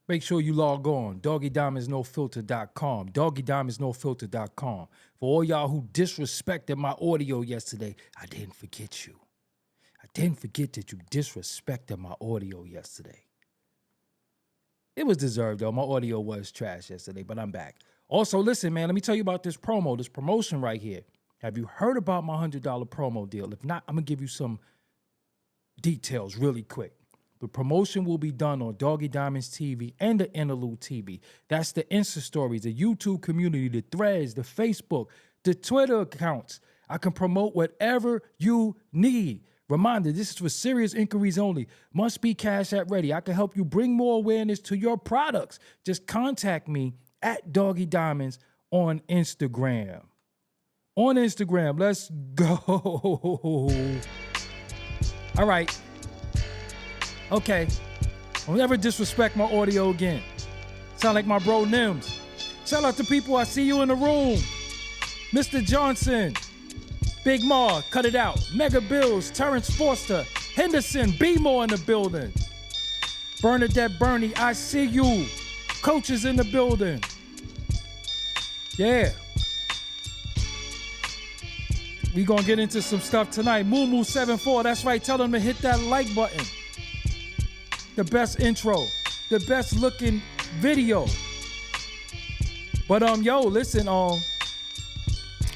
Make sure you log on, doggiediamondsnofilter.com, doggiediamondsnofilter.com. For all y'all who disrespected my audio yesterday, I didn't forget you. I didn't forget that you disrespected my audio yesterday. It was deserved, though. My audio was trash yesterday, but I'm back. Also, listen, man, let me tell you about this promotion right here. Have you heard about my $100 promo deal? If not, I'm going to give you some details really quick. The promotion will be done on Doggie Diamonds TV and the Interlude TV. That's the Insta stories, the YouTube community, the threads, the Facebook, the Twitter accounts. I can promote whatever you need. Reminder, this is for serious inquiries only. Must be Cash App ready. I can help you bring more awareness to your products. Just contact me at Doggie Diamonds on Instagram. On Instagram, let's go. All right. Okay. Don't ever disrespect my audio again. Sound like my bro Nims. Shout out to people. I see you in the room. Mr. Johnson. Big Ma, cut it out. Mega Bills, Terrence Foster, Henderson, B More in the building. Bernadette Bernie, I see you. Coaches in the building. Yeah. We gonna get into some stuff tonight. Moo74, that's right. Tell them to hit that like button. The best intro, the best looking video. But yo, listen,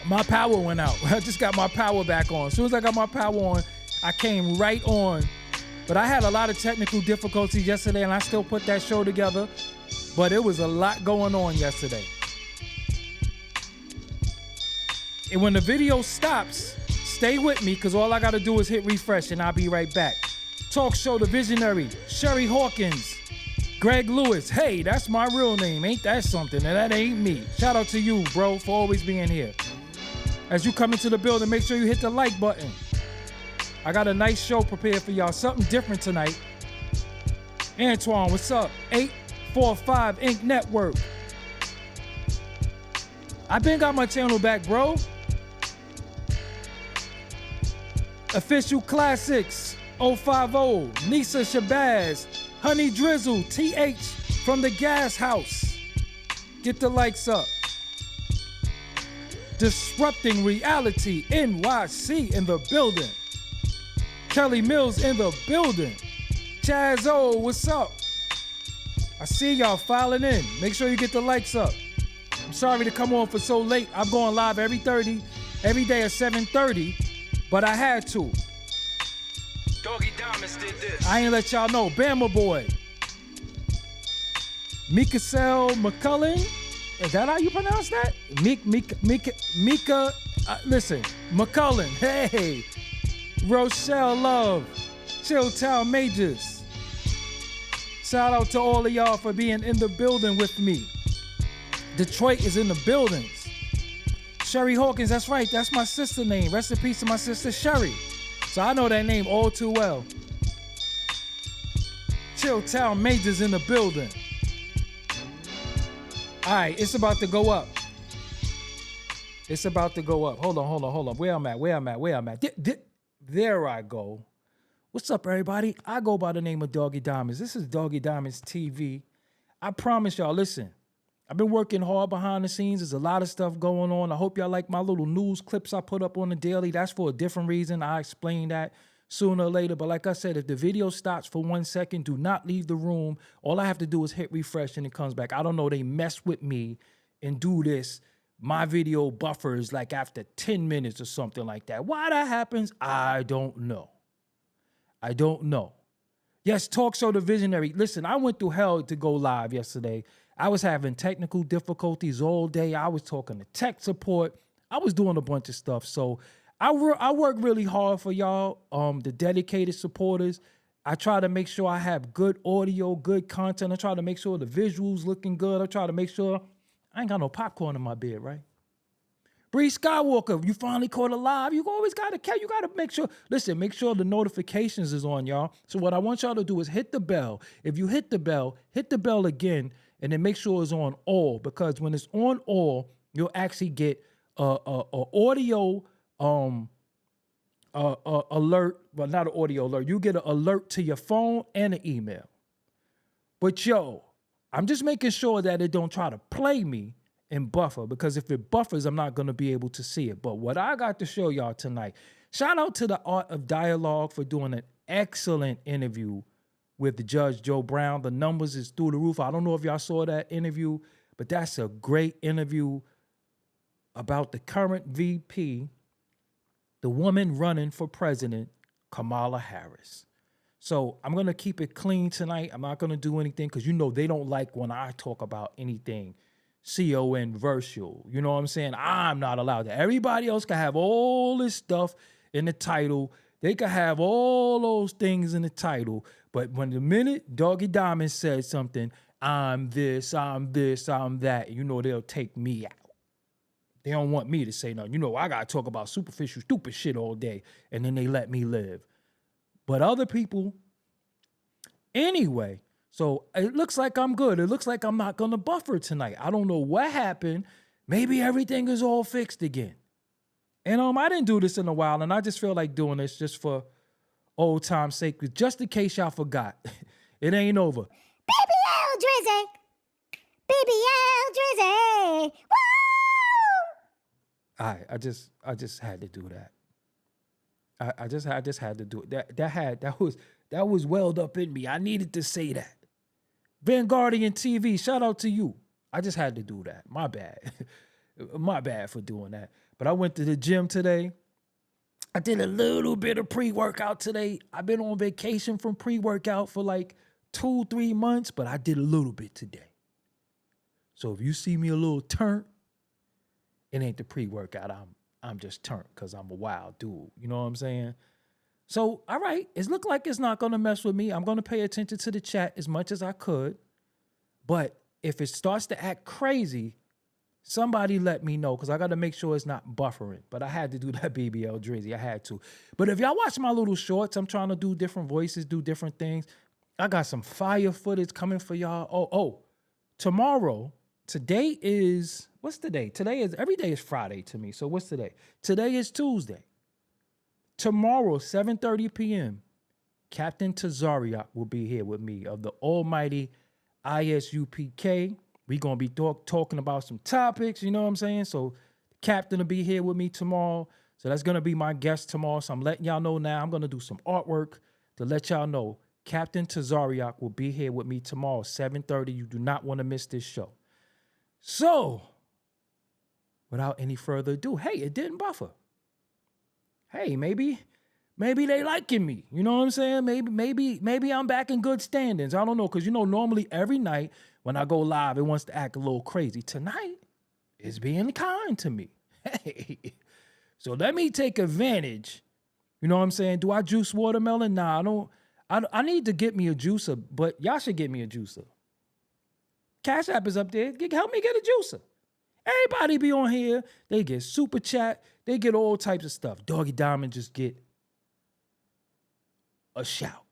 my power went out. I just got my power back on. As soon as I got my power on, I came right on. But I had a lot of technical difficulties yesterday, and I still put that show together. But it was a lot going on yesterday. And when the video stops, stay with me, because all I got to do is hit refresh, and I'll be right back. Talk show, the visionary, Sherry Hawkins, Greg Lewis. Hey, that's my real name. Ain't that something? And that ain't me. Shout out to you, bro, for always being here. As you come into the building, make sure you hit the like button. I got a nice show prepared for y'all. Something different tonight. Antoine, what's up? 845 Inc. Network. I been got my channel back, bro. Official Classics 050, Nisa Shabazz, Honey Drizzle, TH from the Gas House. Get the likes up. Disrupting Reality NYC in the building. Kelly Mills in the building. Chazzo, what's up? I see y'all filing in. Make sure you get the likes up. I'm sorry to come on for so late. I'm going live every day at 7:30, but I had to. Doggie Diamonds did this. I ain't let y'all know. Bama Boy. Mikasel McCullen. Is that how you pronounce that? Mika, listen, McCullen. Hey. Rochelle Love. Chilltown Majors. Shout out to all of y'all for being in the building with me. Detroit is in the buildings. Sherry Hawkins, that's right. That's my sister name. Rest in peace to my sister Sherry. So I know that name all too well. Chilltown Majors in the building. All right, it's about to go up. It's about to go up. Hold on. Where I'm at. There I go. What's up, everybody? I go by the name of Doggie Diamonds. This is Doggie Diamonds TV. I promise y'all, listen, I've been working hard behind the scenes. There's a lot of stuff going on. I hope y'all like my little news clips I put up on the daily. That's for a different reason. I explain that sooner or later. But like I said, if the video stops for 1 second, do not leave the room. All I have to do is hit refresh and it comes back. I don't know. They mess with me and do this. My video buffers like after 10 minutes or something like that. Why that happens, I don't know. Yes, talk show the visionary. Listen, I went through hell to go live yesterday. I was having technical difficulties all day. I was talking to tech support. I was doing a bunch of stuff. So I work really hard for y'all, the dedicated supporters. I try to make sure I have good audio, good content. I try to make sure the visuals looking good. I try to make sure I ain't got no popcorn in my bed, right? Bree Skywalker, you finally caught a live. You always got to make sure, listen, make sure the notifications is on, y'all. So what I want y'all to do is hit the bell. If you hit the bell again, and then make sure it's on all, because when it's on all, you'll actually get a audio alert, well, not an audio alert. You get an alert to your phone and an email. But yo, I'm just making sure that it don't try to play me and buffer, because if it buffers, I'm not going to be able to see it. But what I got to show y'all tonight, shout out to the Art of Dialogue for doing an excellent interview with the Judge Joe Brown. The numbers is through the roof. I don't know if y'all saw that interview, but that's a great interview about the current VP, the woman running for president, Kamala Harris. So I'm going to keep it clean tonight. I'm not going to do anything because, you know, they don't like when I talk about anything controversial. You know what I'm saying? I'm not allowed to. Everybody else can have all this stuff in the title. They can have all those things in the title. But when the minute Doggie Diamonds says something, I'm this, I'm that, you know, they'll take me out. They don't want me to say nothing. You know, I got to talk about superficial, stupid shit all day, and then they let me live. But other people, anyway, so it looks like I'm good. It looks like I'm not going to buffer tonight. I don't know what happened. Maybe everything is all fixed again. And I didn't do this in a while, and I just feel like doing this just for old time's sake, just in case y'all forgot. It ain't over. Baby L Drizzy! Baby L Drizzy! Woo! All right, I just had to do that. I just had to do it. That was welled up in me. I needed to say that. Vanguardian TV, shout out to you. I just had to do that. My bad. My bad for doing that. But I went to the gym today. I did a little bit of pre-workout today. I've been on vacation from pre-workout for like 2-3 months, but I did a little bit today. So if you see me a little turnt, it ain't the pre-workout. I'm just turnt because I'm a wild dude. You know what I'm saying? So, all right, it looked like it's not going to mess with me. I'm going to pay attention to the chat as much as I could. But if it starts to act crazy, somebody let me know, because I got to make sure it's not buffering. But I had to do that BBL Drizzy. I had to. But if y'all watch my little shorts, I'm trying to do different voices, do different things. I got some fire footage coming for y'all. Oh, tomorrow, today is, what's the day? Every day is Friday to me. So what's today? Today is Tuesday. Tomorrow, 7:30 p.m., Captain Tazariak will be here with me of the almighty ISUPK. We're going to be talking about some topics, you know what I'm saying? So the captain will be here with me tomorrow. So that's going to be my guest tomorrow. So I'm letting y'all know now. I'm going to do some artwork to let y'all know Captain Tazariak will be here with me tomorrow, 7:30. You do not want to miss this show. So, without any further ado, hey, it didn't buffer. Hey, maybe they liking me. You know what I'm saying? Maybe I'm back in good standings. I don't know, because, you know, normally every night when I go live, it wants to act a little crazy. Tonight, it's being kind to me. Hey, so let me take advantage. You know what I'm saying? Do I juice watermelon? Nah, I don't. I need to get me a juicer, but y'all should get me a juicer. Cash App is up there. Help me get a juicer. Everybody be on here. They get super chat. They get all types of stuff. Doggie Diamond just get a shout.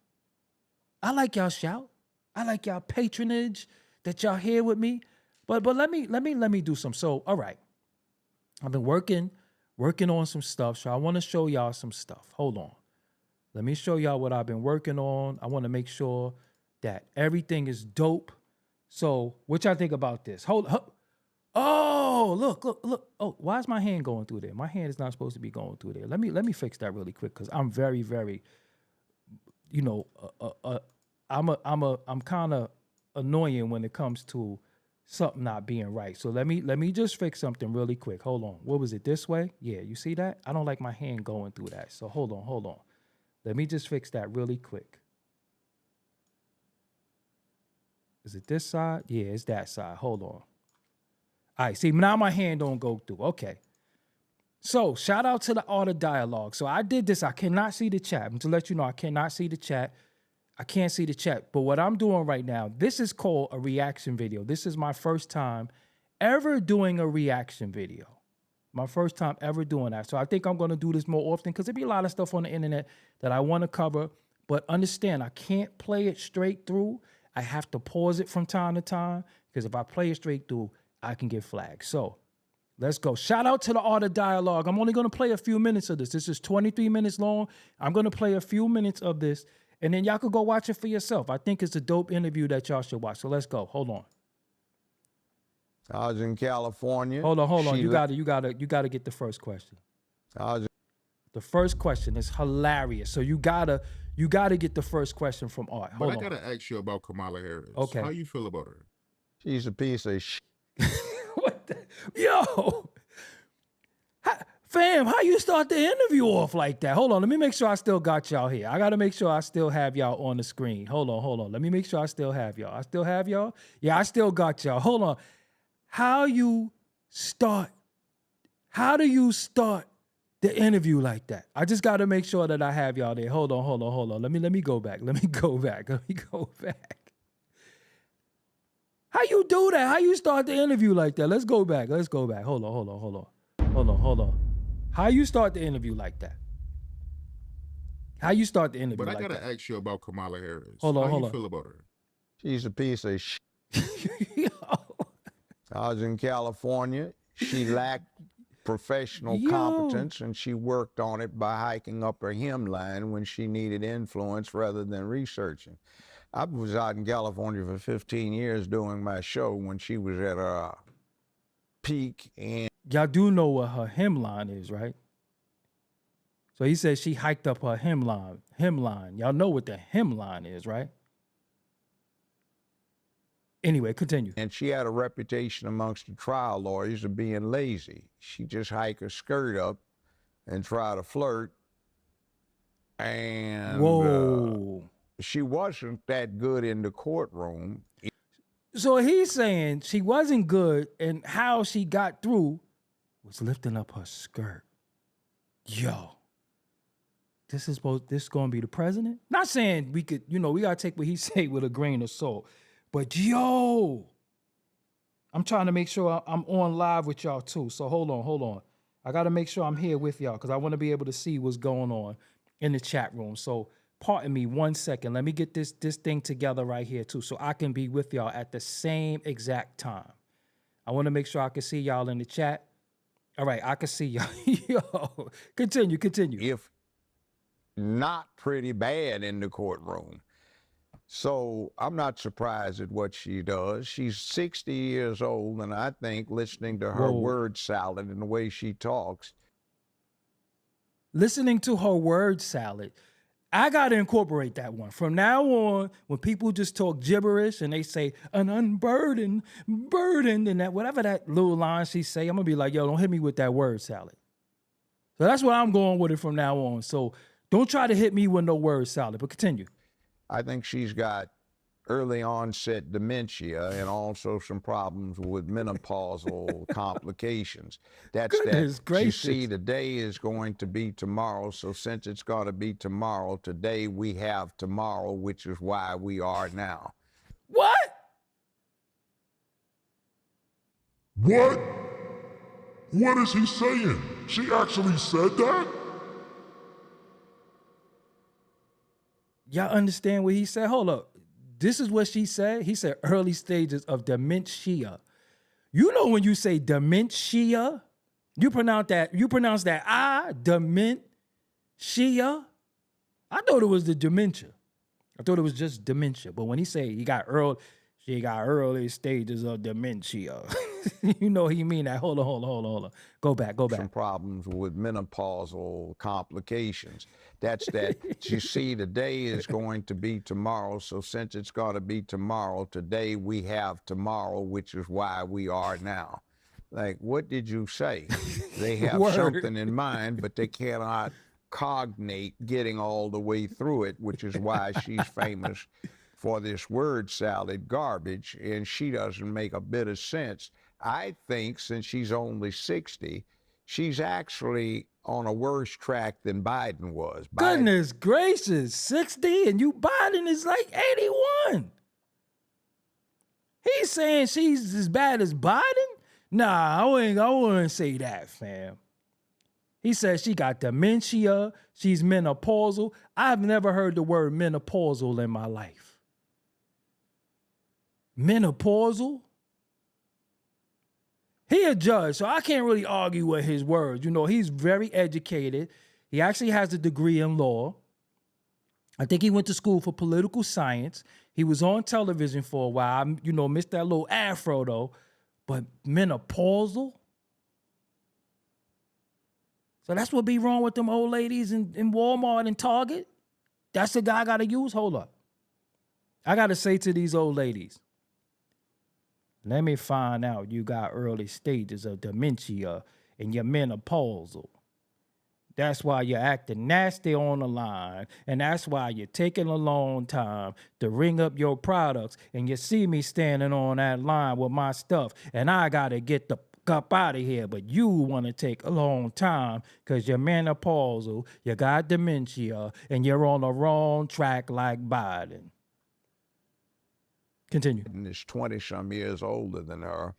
I like y'all shout. I like y'all patronage that y'all here with me. But let me do some. So, all right. I've been working on some stuff. So I want to show y'all some stuff. Hold on. Let me show y'all what I've been working on. I want to make sure that everything is dope. So, what y'all think about this? Hold. Oh, look. Oh, why is my hand going through there? My hand is not supposed to be going through there. Let me fix that really quick, because I'm very, very, you know, I'm kind of annoying when it comes to something not being right. So let me just fix something really quick. Hold on. What was it? This way? Yeah, you see that? I don't like my hand going through that. So hold on. Let me just fix that really quick. Is it this side? Yeah, it's that side. Hold on. All right, see, now my hand don't go through. Okay. So, shout out to the Art of Dialogue. So, I did this. I cannot see the chat. I'm to let you know, I cannot see the chat. I can't see the chat. But what I'm doing right now, this is called a reaction video. This is my first time ever doing a reaction video. My first time ever doing that. So, I think I'm going to do this more often, because there'll be a lot of stuff on the internet that I want to cover. But understand, I can't play it straight through. I have to pause it from time to time, because if I play it straight through, I can get flagged. So let's go. Shout out to the Art of Dialogue. I'm only going to play a few minutes of this. This is 23 minutes long. I'm going to play a few minutes of this. And then y'all could go watch it for yourself. I think it's a dope interview that y'all should watch. So let's go. Hold on. I was in California. Hold on. She You le- gotta get the first question. I was The first question is hilarious. So you gotta get the first question from Art. But Hold I on. gotta ask you about Kamala Harris. Okay. How you feel about her? She's a piece of What the, yo, fam, how you start the interview off like that? Hold on, let me make sure I still got y'all here. I gotta make sure I still have y'all on the screen. Hold on. Let me make sure I still have y'all. I still have y'all? Yeah, I still got y'all. Hold on. How do you start the interview like that? I just gotta make sure that I have y'all there. Hold on. Let me go back. Let me go back. How you do that? How you start the interview like that? Let's go back. Hold on. How you start the interview like that? How you start the interview But I like gotta that? ask you about Kamala Harris. Hold on, How hold you on. feel about her? She's a piece of Yo. I was in California. She lacked professional Yo. competence, and she worked on it by hiking up her hemline when she needed influence rather than researching. I was out in California for 15 years doing my show when she was at her peak, and Y'all do know what her hemline is, right? So he said she hiked up her hemline. Y'all know what the hemline is, right? Anyway, continue. she had a reputation amongst the trial lawyers of being lazy. She just hike her skirt up and try to flirt, and Whoa. she wasn't that good in the courtroom. So he's saying she wasn't good, and how she got through was lifting up her skirt. Yo. This is gonna be the president? Not saying we could, we gotta take what he say with a grain of salt. But yo, I'm trying to make sure I'm on live with y'all too. So hold on. I gotta make sure I'm here with y'all because I want to be able to see what's going on in the chat room. So pardon me 1 second. Let me get this thing together right here too, so I can be with y'all at the same exact time. I want to make sure I can see y'all in the chat. All right, I can see y'all. Yo, continue. If not pretty bad in the courtroom. So I'm not surprised at what she does. She's 60 years old, and I think listening to her Whoa. word salad and the way she talks, Listening to her word salad, I got to incorporate that one. From now on, when people just talk gibberish and they say an unburdened, burdened, and that whatever that little line she say, I'm going to be like, yo, don't hit me with that word salad. So that's where I'm going with it from now on. So don't try to hit me with no word salad, but continue. I think she's got early onset dementia and also some problems with menopausal complications. That's Goodness that. gracious. You see, today is going to be tomorrow. So since it's going to be tomorrow, today we have tomorrow, which is why we are now. What? What? What is he saying? She actually said that? Y'all understand what he said? Hold up. This is what she said. He said early stages of dementia. You know when you say dementia, you pronounce that I, dementia. I thought it was the dementia. I thought it was just dementia. But when he said she got early stages of dementia. You know he mean that. Hold on. Go back. Some problems with menopausal complications. That's that. You see, today is going to be tomorrow. So since it's going to be tomorrow, today we have tomorrow, which is why we are now. Like, what did you say? They have Word. something in mind, but they cannot cognate getting all the way through it, which is why she's famous for this word salad garbage, and she doesn't make a bit of sense. I think since she's only 60, she's actually on a worse track than Biden was. Goodness gracious, 60 and Biden is like 81. He's saying she's as bad as Biden? Nah, I wouldn't say that, fam. He says she got dementia, she's menopausal. I've never heard the word menopausal in my life. Menopausal? He a judge, so I can't really argue with his words. You know, he's very educated. He actually has a degree in law. I think he went to school for political science. He was on television for a while. You know, missed that little afro though. But menopausal? So that's what be wrong with them old ladies in Walmart and Target? That's the guy I gotta use? Hold up. I gotta say to these old ladies, let me find out you got early stages of dementia and you're menopausal. That's why you're acting nasty on the line, and that's why you're taking a long time to ring up your products, and you see me standing on that line with my stuff, and I gotta get the up out of here, but you want to take a long time because you're menopausal, you got dementia, and you're on the wrong track like Biden. Continue. And is 20-some years older than her.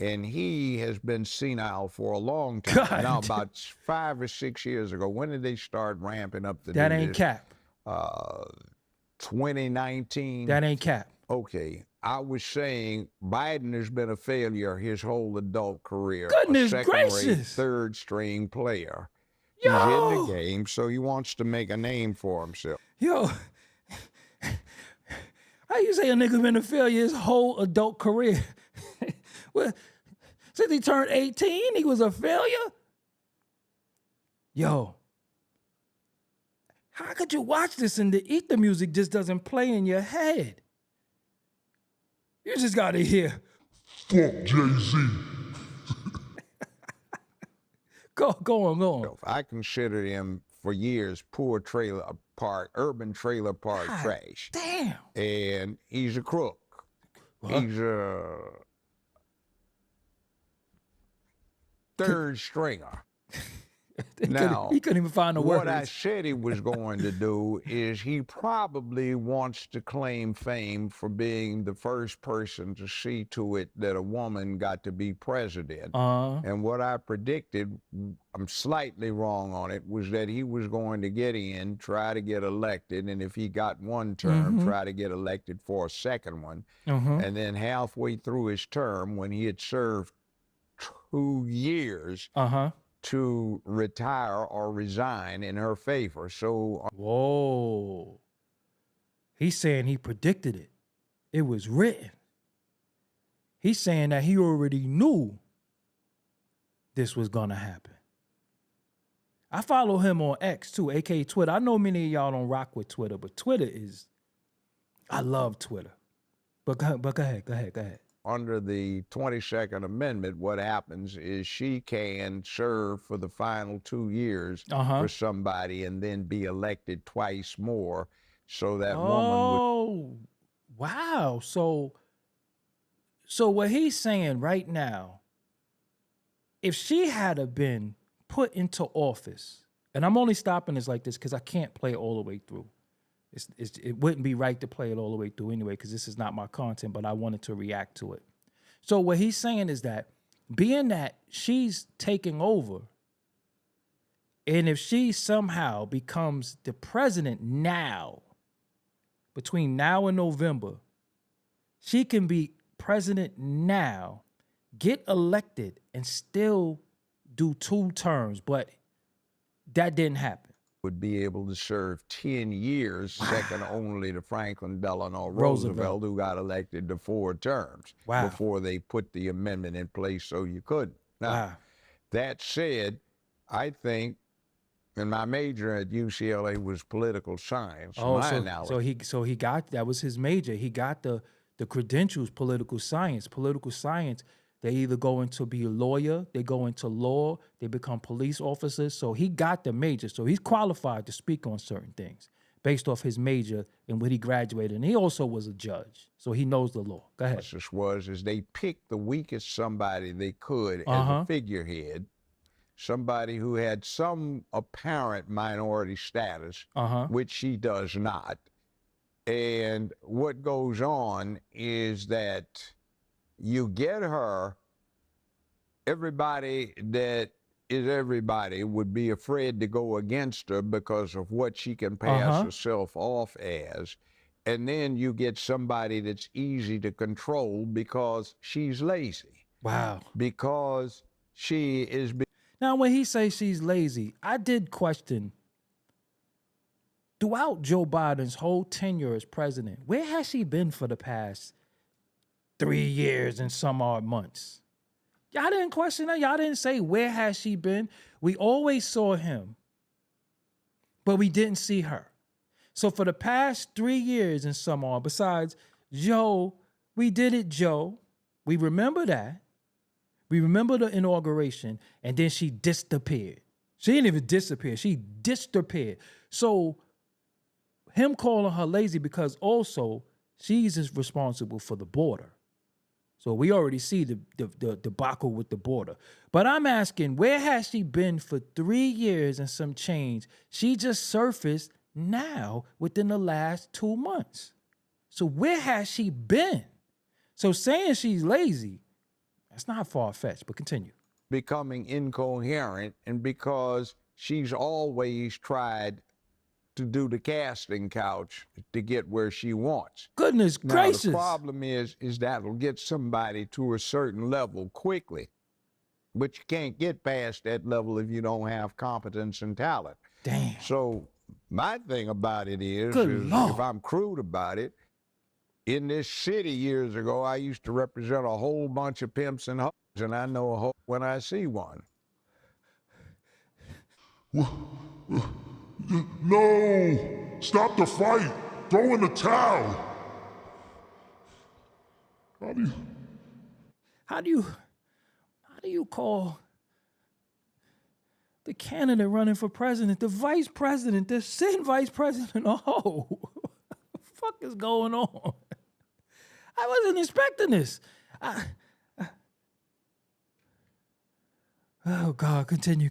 And he has been senile for a long time. God. Now, about 5 or 6 years ago, when did they start ramping up the That ain't cap. 2019. That ain't cap. Okay. I was saying Biden has been a failure his whole adult career. Goodness a second-rate, gracious. third-string player. Yo. He's in the game, so he wants to make a name for himself. Yo, how you say a nigga been a failure his whole adult career? Well, since he turned 18, he was a failure? Yo, how could you watch this and the ether music just doesn't play in your head? You just gotta hear. Fuck Jay-Z. Go on. I considered him for years poor urban trailer park God trash. damn. And he's a crook. What? He's a third stringer. Now, he couldn't even find the what I words. said he was going to do is he probably wants to claim fame for being the first person to see to it that a woman got to be president. And what I predicted, I'm slightly wrong on it, was that he was going to get in, try to get elected, and if he got one term, try to get elected for a second one. And then halfway through his term, when he had served 2 years, to retire or resign in her favor. So, Whoa. He's saying he predicted it. It was written. He's saying that he already knew this was gonna happen. I follow him on X too, aka Twitter. I know many of y'all don't rock with Twitter, but Twitter is, I love Twitter. But go ahead. under the 22nd Amendment, what happens is she can serve for the final 2 years for somebody and then be elected twice more. So that woman would. Oh, wow. So what he's saying right now, if she had have been put into office, and I'm only stopping this like this because I can't play it all the way through. It wouldn't be right to play it all the way through anyway because this is not my content, but I wanted to react to it. So what he's saying is that being that she's taking over, and if she somehow becomes the president now, between now and November, she can be president now, get elected, and still do 2 terms, but that didn't happen. Would be able to serve 10 years, second only to Franklin Delano Roosevelt, who got elected to 4 terms before they put the amendment in place so you couldn't. Now, that said, I think, and my major at UCLA was political science. So he got, that was his major. He got the credentials, political science. Political science, they either go into be a lawyer, they go into law, they become police officers. So he got the major. So he's qualified to speak on certain things based off his major and what he graduated. And he also was a judge. So he knows the law. Go ahead. Is they picked the weakest somebody they could as a figurehead, somebody who had some apparent minority status, which she does not. And what goes on is that you get her, everybody that is everybody would be afraid to go against her because of what she can pass herself off as. And then you get somebody that's easy to control because she's lazy. Wow. Because she is... Now, when he says she's lazy, I did question, throughout Joe Biden's whole tenure as president, where has she been for the past 3 years and some odd months? Y'all didn't question her. Y'all didn't say, where has she been? We always saw him, but we didn't see her. So for the past 3 years and some odd, besides Joe, we did it, Joe. We remember that. We remember the inauguration, and then she disappeared. She didn't even disappear. She disappeared. So him calling her lazy because also she's responsible for the border. So we already see the debacle with the border. But I'm asking, where has she been for 3 years and some change? She just surfaced now within the last 2 months. So where has she been? So saying she's lazy, that's not far-fetched, but continue. Becoming incoherent, and because she's always tried to do the casting couch to get where she wants. Goodness Now, gracious. the problem is that'll get somebody to a certain level quickly, but you can't get past that level if you don't have competence and talent. Damn. So my thing about it is Lord. if I'm crude about it, in this city years ago, I used to represent a whole bunch of pimps and hoes, and I know a hoe when I see one. No! Stop the fight! Throw in the towel! How do you call the candidate running for president, the vice president, the sitting vice president? Oh, what the fuck is going on? I wasn't expecting this. Oh God, continue.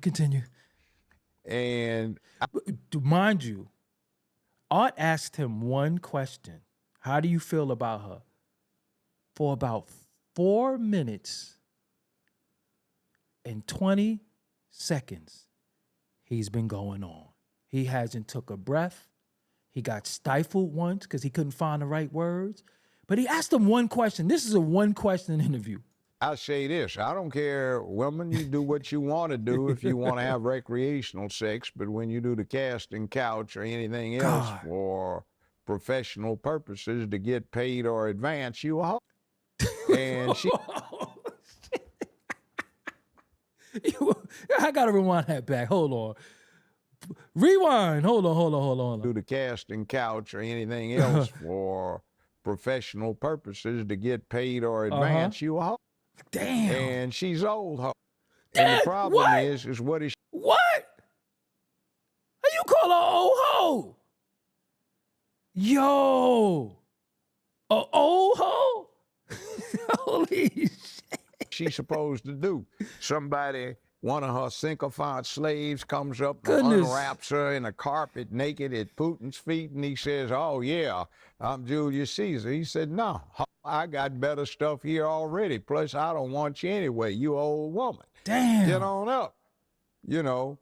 And Mind you, Art asked him one question. How do you feel about her? For about 4 minutes and 20 seconds, he's been going on. He hasn't took a breath. He got stifled once because he couldn't find the right words. But he asked him one question. This is a one-question interview. I say this, I don't care, woman, you do what you want to do if you want to have recreational sex, but when you do the casting couch or anything else God. for professional purposes to get paid or advance, you a hoe. And she I gotta rewind that back. Hold on. Rewind. Hold on. do the casting couch or anything else for professional purposes to get paid or advance, you a hoe. Damn. And she's old hoe. And the problem What? is what is What? How you call her old hoe? Yo. A old hoe? Holy shit. she supposed to do? Somebody, one of her sycophant slaves comes up and Goodness. unwraps her in a carpet naked at Putin's feet, and he says, oh yeah, I'm Julius Caesar. He said, no, I got better stuff here already. Plus, I don't want you anyway, you old woman. Damn. Get on up. You know,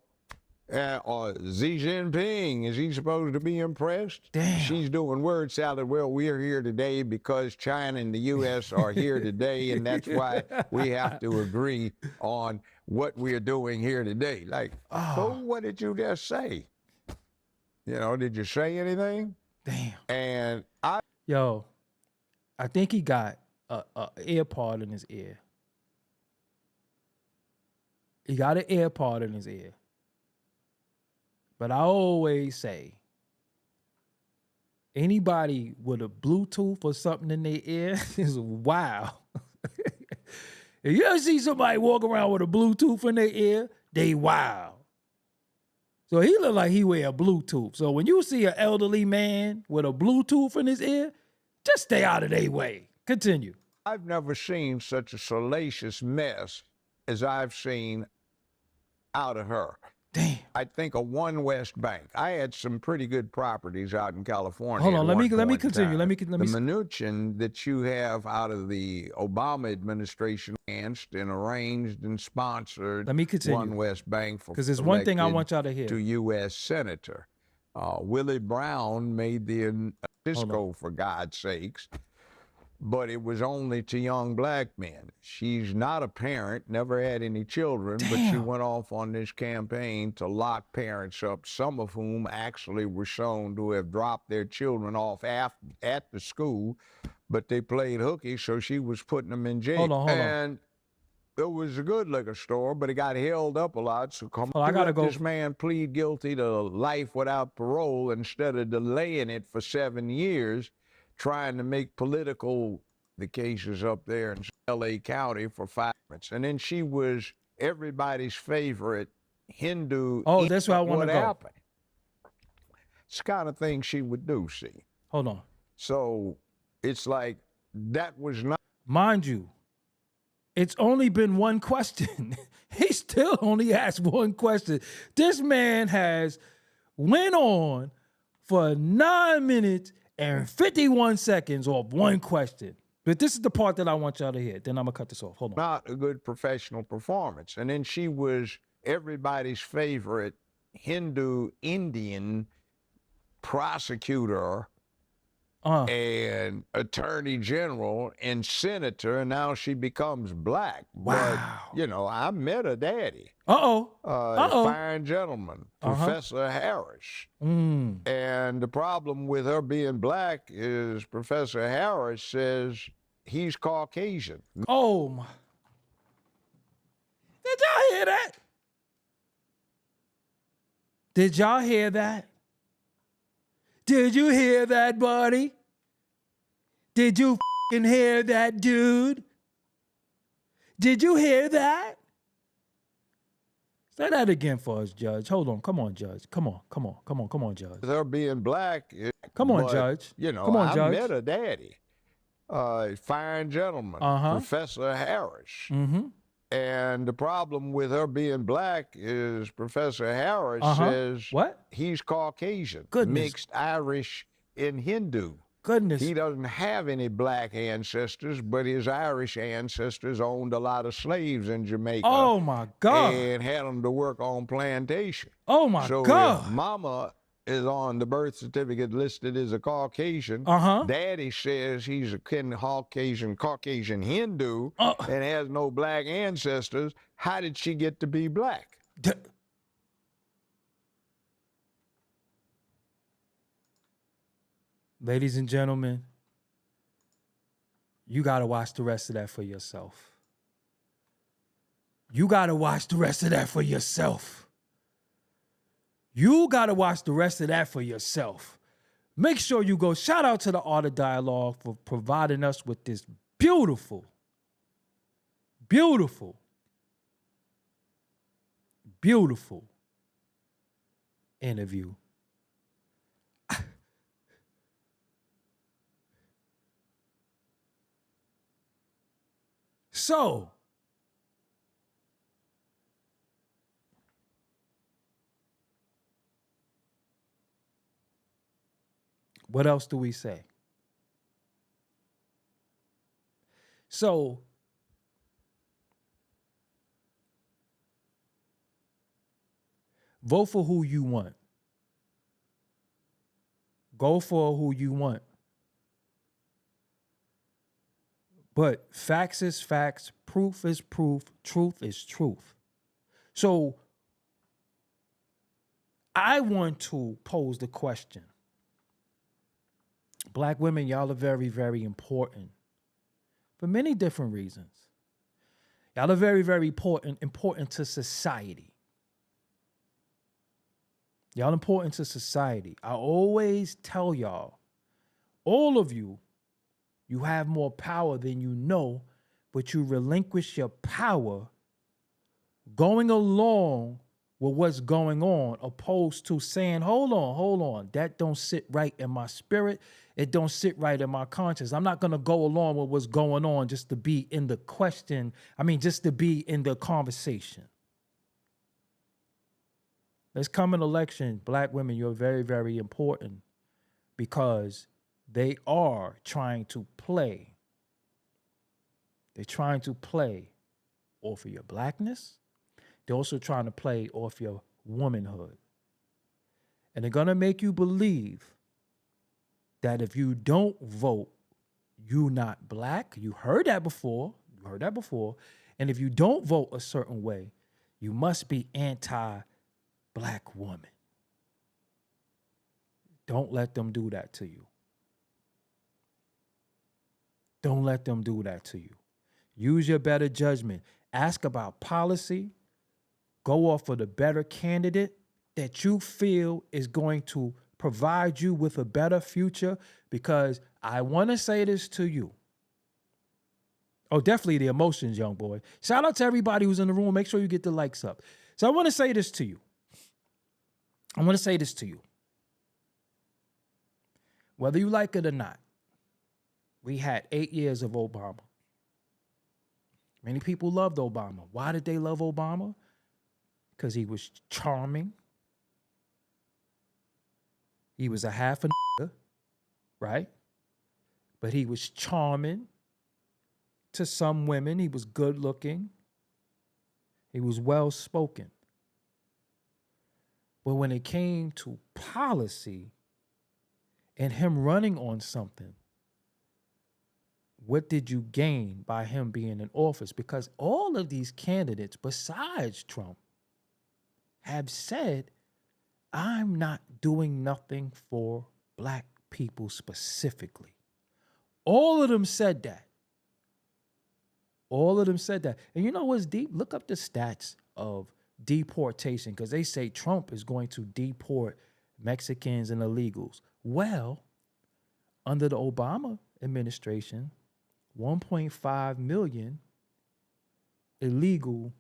or Xi Jinping, is he supposed to be impressed? Damn. She's doing word salad. Well, we're here today because China and the U.S. are here today, and that's why we have to agree on what we're doing here today. Like, oh, what did you just say? You know, did you say anything? Damn. And Yo, I think he got a earpod in his ear. He got an earpod in his ear. But I always say, anybody with a Bluetooth or something in their ear is wild. If you ever see somebody walk around with a Bluetooth in their ear, they wild. So he look like he wear a Bluetooth. So when you see an elderly man with a Bluetooth in his ear, just stay out of their way. Continue. I've never seen such a salacious mess as I've seen out of her. Damn. I think a One West Bank. I had some pretty good properties out in California. Hold at on, let me one point in continue. time. Let me The Mnuchin that you have out of the Obama administration financed and arranged and sponsored Let me continue. One West Bank for Because there's one thing I elected want y'all to hear. to U.S. Senator. Willie Brown made the Cisco, for God's sakes. but it was only to young black men. She's not a parent, never had any children, but she Damn. went off on this campaign to lock parents up, some of whom actually were shown to have dropped their children off at the school, but they played hooky, so she was putting them in jail. Hold on. And it was a good liquor store, but it got held up a lot. So I gotta go. this man plead guilty to life without parole instead of delaying it for 7 years, trying to make political the cases up there in L.A. County for 5 minutes. And then she was everybody's favorite Hindu. Oh, that's where I want to go. Happened? It's the kind of thing she would do, see. Hold on. So it's like that was not. Mind you, it's only been one question. He still only asked one question. This man has went on for 9 minutes and 51 seconds off one question. But this is the part that I want y'all to hear. Then I'm going to cut this off. Hold on. Not a good professional performance. And then she was everybody's favorite Hindu Indian prosecutor and attorney general and senator, and now she becomes black. Wow. But, you know, I met her daddy. A fine gentleman, Professor Harris. And the problem with her being black is Professor Harris says he's Caucasian. Oh, my. Did y'all hear that? Did y'all hear that? Did you hear that, buddy? Did you fucking hear that, dude? Did you hear that? Say that again for us, Judge. Hold on. Come on, Judge. Come on, Judge. Her being black. Come on, Judge. You know, Come on, I Judge. met her daddy. Fine gentleman, Professor Harris. And the problem with her being black is Professor Harris says he's Caucasian, mixed Irish and Hindu. Goodness. He doesn't have any black ancestors, but his Irish ancestors owned a lot of slaves in Jamaica. Oh, my God. And had them to work on plantation. Oh, my so God. If mama is on the birth certificate listed as a Caucasian. Daddy says he's a Caucasian Hindu and has no black ancestors. How did she get to be black? Ladies and gentlemen, you got to watch the rest of that for yourself. You got to watch the rest of that for yourself. You got to watch the rest of that for yourself. Make sure you go. Shout out to the Art of Dialogue for providing us with this beautiful interview. So, what else do we say? So, vote for who you want. Go for who you want. But facts is facts, proof is proof, truth is truth. So I want to pose the question. Black women, y'all are very, very important for many different reasons. Y'all are very, very important to society. Y'all important to society. I always tell y'all, all of you, you have more power than you know, but you relinquish your power going along with what's going on, opposed to saying, hold on, that don't sit right in my spirit. It don't sit right in my conscience. I'm not going to go along with what's going on just to be in the question. Just to be in the conversation. This coming election, black women, you're very, very important because they are trying to play. They're trying to play off of your blackness. They're also trying to play off your womanhood. And they're going to make you believe that if you don't vote, you not black. You heard that before. You heard that before. And if you don't vote a certain way, you must be anti-black woman. Don't let them do that to you. Don't let them do that to you. Use your better judgment. Ask about policy. Go off of the better candidate that you feel is going to provide you with a better future, because I want to say this to you. Oh, definitely the emotions, young boy. Shout out to everybody who's in the room. Make sure you get the likes up. So I want to say this to you. Whether you like it or not, we had 8 years of Obama. Many people loved Obama. Why did they love Obama? Because he was charming. He was a half a nigga, right? But he was charming to some women. He was good looking. He was well spoken. But when it came to policy and him running on something, what did you gain by him being in office? Because all of these candidates, besides Trump, have said, I'm not doing nothing for black people specifically. All of them said that. All of them said that. And you know what's deep? Look up the stats of deportation, because they say Trump is going to deport Mexicans and illegals. Well, under the Obama administration, 1.5 million illegal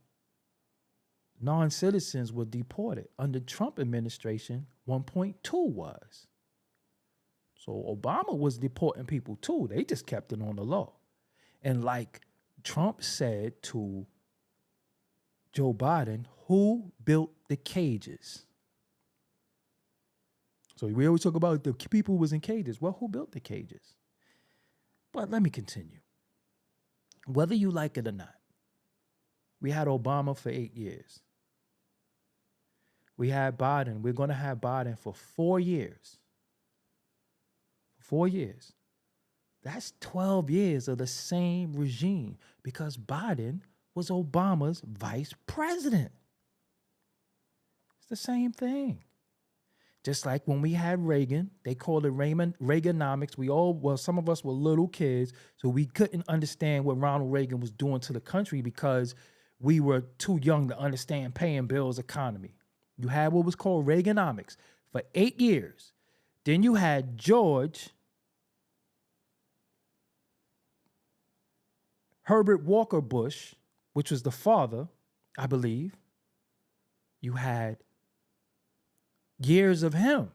non-citizens were deported. Under Trump administration, 1.2 was. So Obama was deporting people too. They just kept it on the low. And like Trump said to Joe Biden, who built the cages? So we always talk about the people who was in cages. Well, who built the cages? But let me continue. Whether you like it or not, we had Obama for 8 years. We had Biden. We're going to have Biden for 4 years. 4 years. That's 12 years of the same regime, because Biden was Obama's vice president. It's the same thing. Just like when we had Reagan, they called it Reaganomics. Some of us were little kids, so we couldn't understand what Ronald Reagan was doing to the country because we were too young to understand paying bills economy. You had what was called Reaganomics for 8 years. Then you had George Herbert Walker Bush, which was the father, I believe. You had years of him.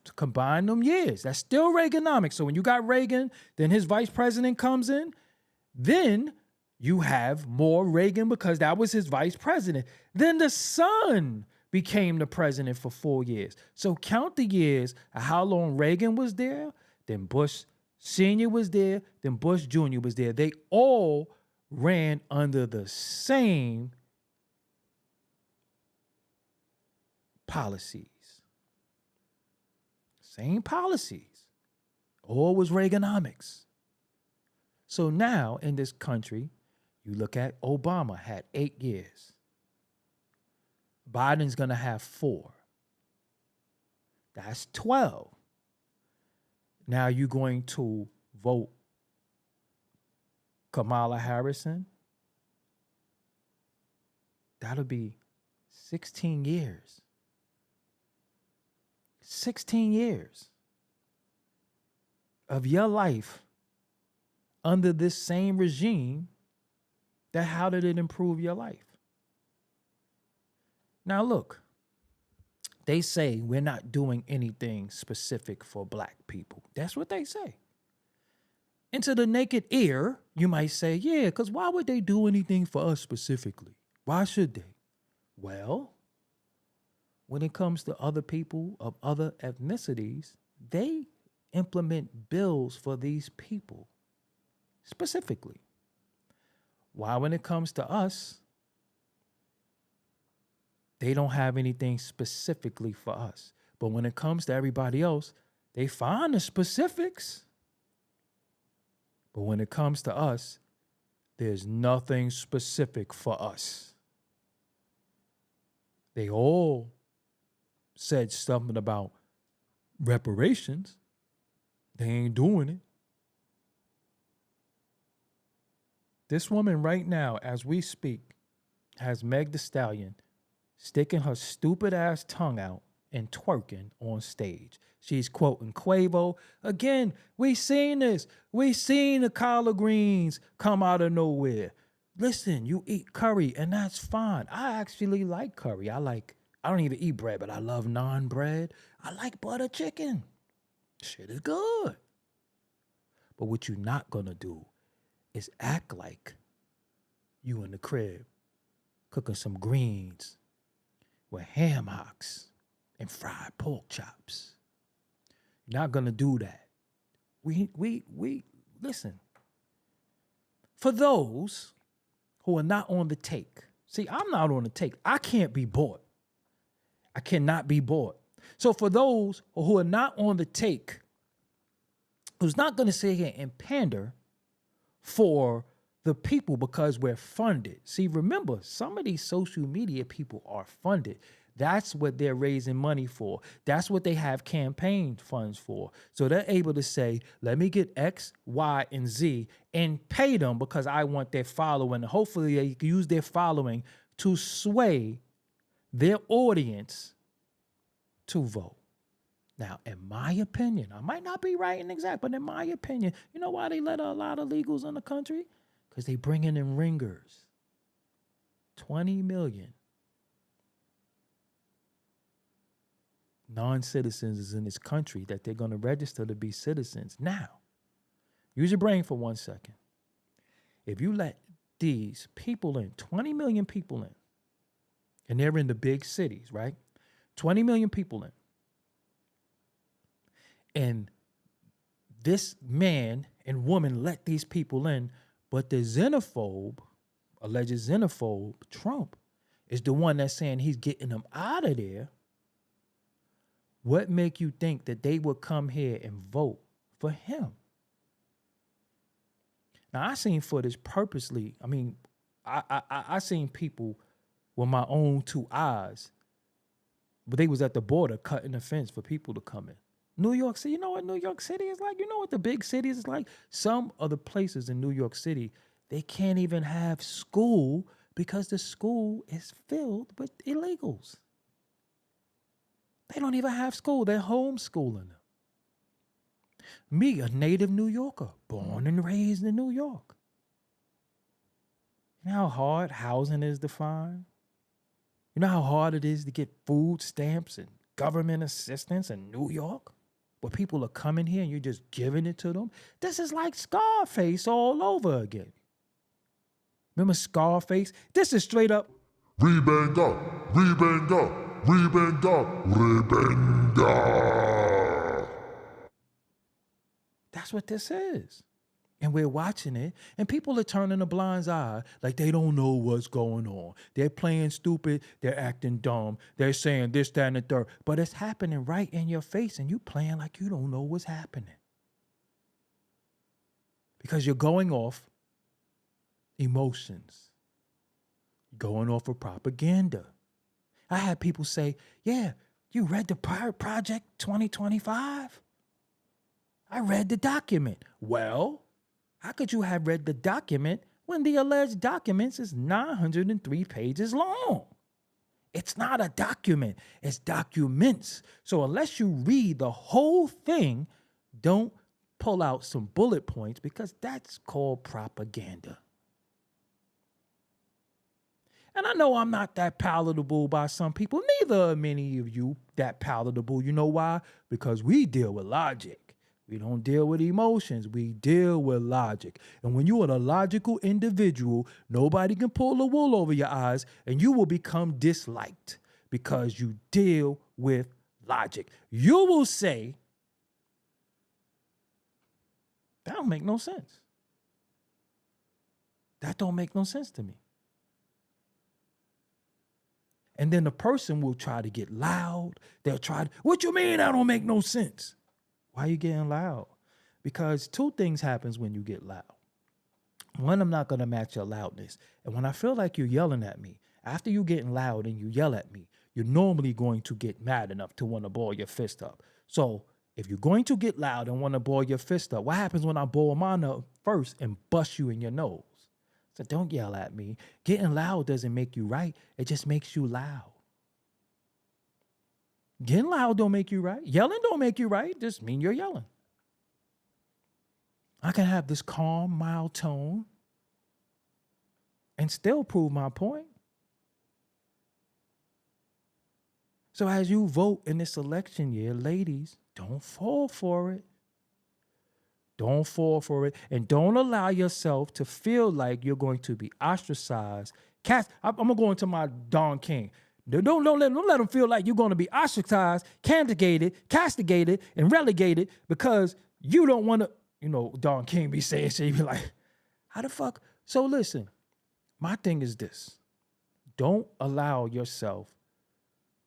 To combine them years, that's still Reaganomics. So when you got Reagan, then his vice president comes in, then you have more Reagan because that was his vice president. Then the son became the president for 4 years. So count the years of how long Reagan was there, then Bush Sr. was there, then Bush Jr. was there. They all ran under the same policies. Same policies. All was Reaganomics. So now in this country, you look at Obama had 8 years. Biden's going to have 4. That's 12. Now you're going to vote Kamala Harris in? That'll be 16 years. 16 years of your life under this same regime. That how did it improve your life? Now look, they say we're not doing anything specific for black people. That's what they say. And to the naked ear, you might say, yeah, because why would they do anything for us specifically? Why should they? Well, when it comes to other people of other ethnicities, they implement bills for these people specifically. Why, when it comes to us, they don't have anything specifically for us. But when it comes to everybody else, they find the specifics. But when it comes to us, there's nothing specific for us. They all said something about reparations. They ain't doing it. This woman right now, as we speak, has Meg Thee Stallion sticking her stupid ass tongue out and twerking on stage. She's quoting Quavo. Again, we seen this. We seen the collard greens come out of nowhere. Listen, you eat curry and that's fine. I actually like curry. I don't even eat bread, but I love naan bread. I like butter chicken. Shit is good. But what you're not gonna do is act like you in the crib cooking some greens with ham hocks and fried pork chops. You're not gonna do that. We listen. For those who are not on the take, see, I'm not on the take. I can't be bought. I cannot be bought. So for those who are not on the take, who's not gonna sit here and pander for the people because we're funded. See, remember, some of these social media people are funded. That's what they're raising money for. That's what they have campaign funds for. So they're able to say, let me get X, Y, and Z and pay them because I want their following. Hopefully they can use their following to sway their audience to vote. Now, in my opinion, I might not be right and exact, but in my opinion, you know why they let a lot of illegals in the country? Because they bringing in ringers. 20 million non-citizens is in this country that they're going to register to be citizens. Now, use your brain for 1 second. If you let these people in, 20 million people in, and they're in the big cities, right? 20 million people in. And this man and woman let these people in, but the xenophobe, alleged xenophobe, Trump, is the one that's saying he's getting them out of there. What make you think that they would come here and vote for him? Now, I seen footage purposely. I mean, I seen people with my own two eyes, but they was at the border cutting the fence for people to come in. New York City, you know what New York City is like? You know what the big cities is like? Some of the places in New York City, they can't even have school because the school is filled with illegals. They don't even have school. They're homeschooling them. Me, a native New Yorker, born and raised in New York. You know how hard housing is to find? You know how hard it is to get food stamps and government assistance in New York? Where people are coming here and you're just giving it to them? This is like Scarface all over again. Remember Scarface? This is straight up. Rebenga, rebenga, rebenga, rebenga. That's what this is. And we're watching it, and people are turning a blind eye like they don't know what's going on. They're playing stupid. They're acting dumb. They're saying this, that, and the third. But it's happening right in your face, and you playing like you don't know what's happening. Because you're going off emotions. You're going off of propaganda. I had people say, yeah, you read the Project 2025? I read the document. Well, how could you have read the document when the alleged documents is 903 pages long? It's not a document. It's documents. So unless you read the whole thing, don't pull out some bullet points because that's called propaganda. And I know I'm not that palatable by some people. Neither are many of you that palatable. You know why? Because we deal with logic. We don't deal with emotions. We deal with logic. And when you are a logical individual, nobody can pull the wool over your eyes and you will become disliked because you deal with logic. You will say, that don't make no sense. That don't make no sense to me. And then the person will try to get loud. They'll try to, what you mean that don't make no sense? Why are you getting loud? Because two things happens when you get loud. One, I'm not going to match your loudness. And when I feel like you're yelling at me, after you getting loud and you yell at me, you're normally going to get mad enough to want to ball your fist up. So if you're going to get loud and want to ball your fist up, what happens when I ball mine up first and bust you in your nose? So don't yell at me. Getting loud doesn't make you right. It just makes you loud. Getting loud don't make you right. Yelling don't make you right. It just mean you're yelling. I can have this calm, mild tone and still prove my point. So as you vote in this election year, ladies, don't fall for it. Don't fall for it. And don't allow yourself to feel like you're going to be ostracized. I'm going to go into my Don King. Don't let them feel like you're going to be ostracized, castigated, and relegated because you don't want to. You know, Don King be saying shit, he be like, how the fuck? So listen, my thing is this. Don't allow yourself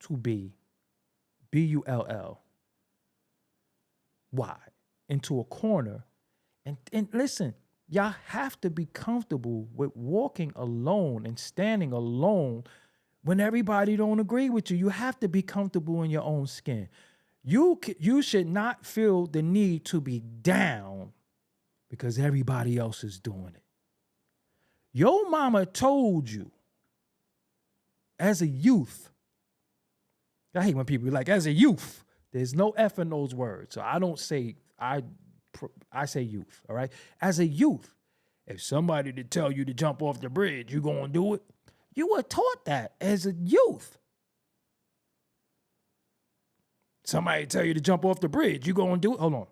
to be BULLY into a corner. And listen, y'all have to be comfortable with walking alone and standing alone when everybody don't agree with you. You have to be comfortable in your own skin. You should not feel the need to be down because everybody else is doing it. Your mama told you as a youth. I hate when people be like, as a youth. There's no F in those words. So I don't say, I say youth, all right? As a youth, if somebody to tell you to jump off the bridge, you gonna do it? You were taught that as a youth. Somebody tell you to jump off the bridge, you gonna do it? Hold on.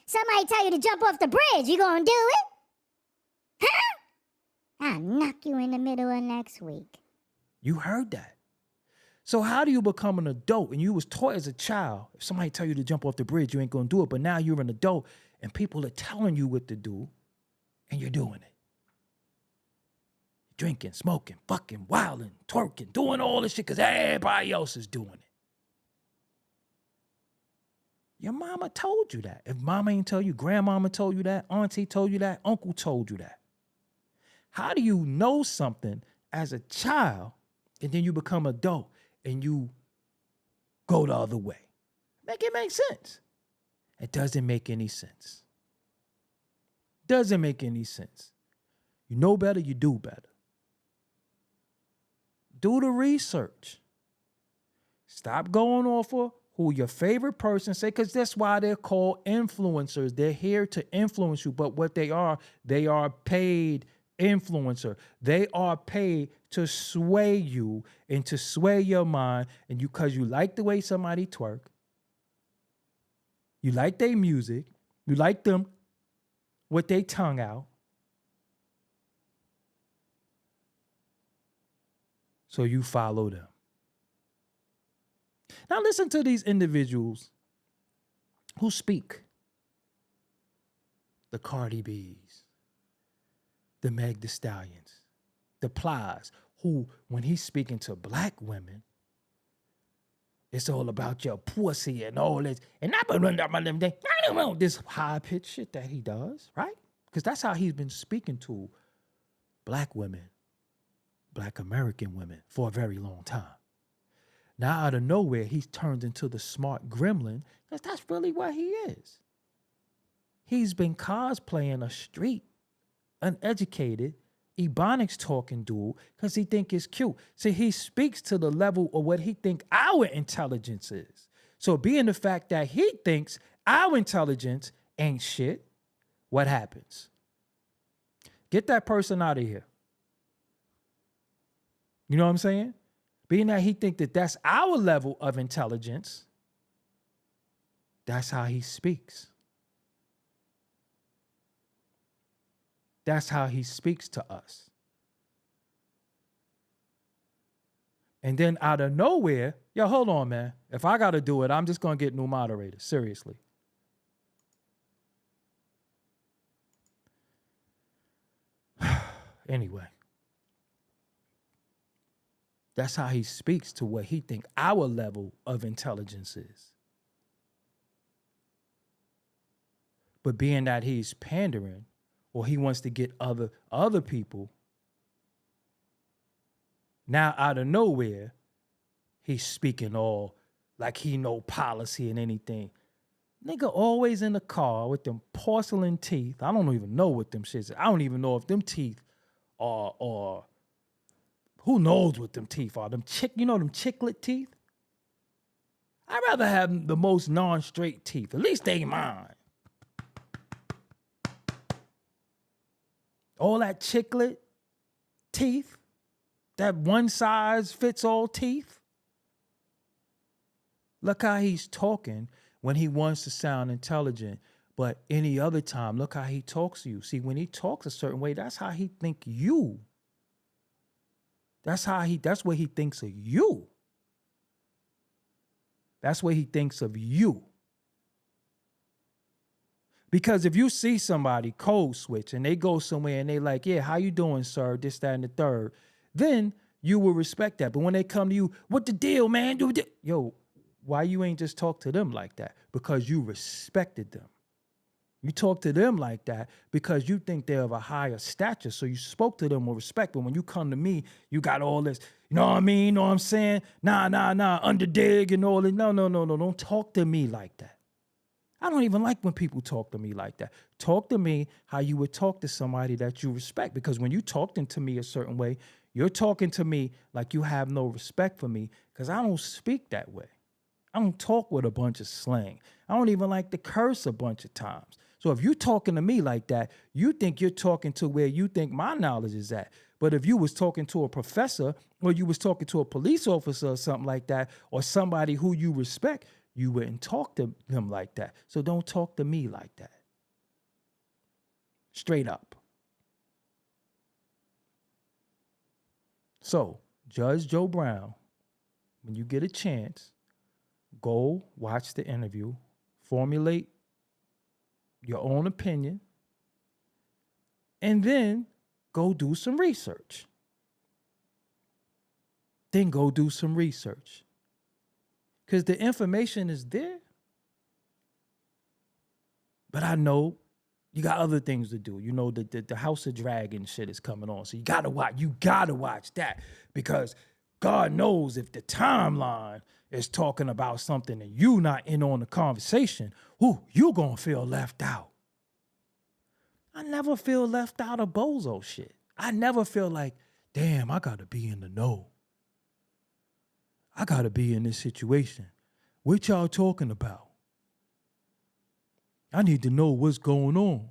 Somebody tell you to jump off the bridge, you gonna do it? Huh? I'll knock you in the middle of next week. You heard that. So how do you become an adult? And you was taught as a child, if somebody tell you to jump off the bridge, you ain't gonna do it. But now you're an adult and people are telling you what to do and you're doing it. Drinking, smoking, fucking, wilding, twerking, doing all this shit because everybody else is doing it. Your mama told you that. If mama ain't tell you, grandmama told you that, auntie told you that, uncle told you that. How do you know something as a child and then you become adult and you go the other way? Make it make sense. It doesn't make any sense. Doesn't make any sense. You know better, you do better. Do the research. Stop going off of who your favorite person say, because that's why they're called influencers. They're here to influence you, but what they are paid influencer. They are paid to sway you and to sway your mind, and you because you like the way somebody twerk, you like their music, you like them with their tongue out. So you follow them. Now listen to these individuals who speak. The Cardi B's, the Meg Thee Stallions, the Plies, who, when he's speaking to black women, it's all about your pussy and all this. And I don't know this high-pitched shit that he does, right? Because that's how he's been speaking to black women, black American women for a very long time. Now, out of nowhere, he's turned into the smart gremlin because that's really what he is. He's been cosplaying a street, uneducated, Ebonics talking dude because he think it's cute. See, he speaks to the level of what he think our intelligence is. So being the fact that he thinks our intelligence ain't shit, what happens? Get that person out of here. You know what I'm saying? Being that he think that that's our level of intelligence, that's how he speaks. That's how he speaks to us. And then out of nowhere, yo, hold on, man. If I got to do it, I'm just going to get new moderators. Seriously. Anyway. That's how he speaks to what he think our level of intelligence is. But being that he's pandering, or he wants to get other people, now out of nowhere, he's speaking all like he know policy and anything. Nigga always in the car with them porcelain teeth. I don't even know what them shits. I don't even know if them teeth are who knows what them teeth are. Them them chiclet teeth? I'd rather have the most non-straight teeth. At least they mine. All that chiclet teeth, that one size fits all teeth. Look how he's talking when he wants to sound intelligent, but any other time, look how he talks to you. See, when he talks a certain way, that's how he think you. That's what he thinks of you. That's what he thinks of you. Because if you see somebody code switch and they go somewhere and they like, yeah, how you doing, sir? This, that, and the third. Then you will respect that. But when they come to you, what the deal, man? Yo, why you ain't just talk to them like that? Because you respected them. You talk to them like that because you think they're of a higher stature. So you spoke to them with respect. But when you come to me, you got all this, you know what I mean? Know what I'm saying? Nah, underdig and all that. No. Don't talk to me like that. I don't even like when people talk to me like that. Talk to me how you would talk to somebody that you respect. Because when you talking to me a certain way, you're talking to me like you have no respect for me because I don't speak that way. I don't talk with a bunch of slang. I don't even like to curse a bunch of times. So if you're talking to me like that, you think you're talking to where you think my knowledge is at. But if you was talking to a professor or you was talking to a police officer or something like that, or somebody who you respect, you wouldn't talk to them like that. So don't talk to me like that. Straight up. So, Judge Joe Brown, when you get a chance, go watch the interview, formulate your own opinion, and then go do some research. Because the information is there. But I know you got other things to do. You know, the House of Dragon shit is coming on. So you gotta watch that. Because God knows if the timeline is talking about something and you not in on the conversation, you gonna feel left out. I never feel left out of bozo shit. I never feel like, damn, I gotta be in the know. I gotta be in this situation. What y'all talking about? I need to know what's going on.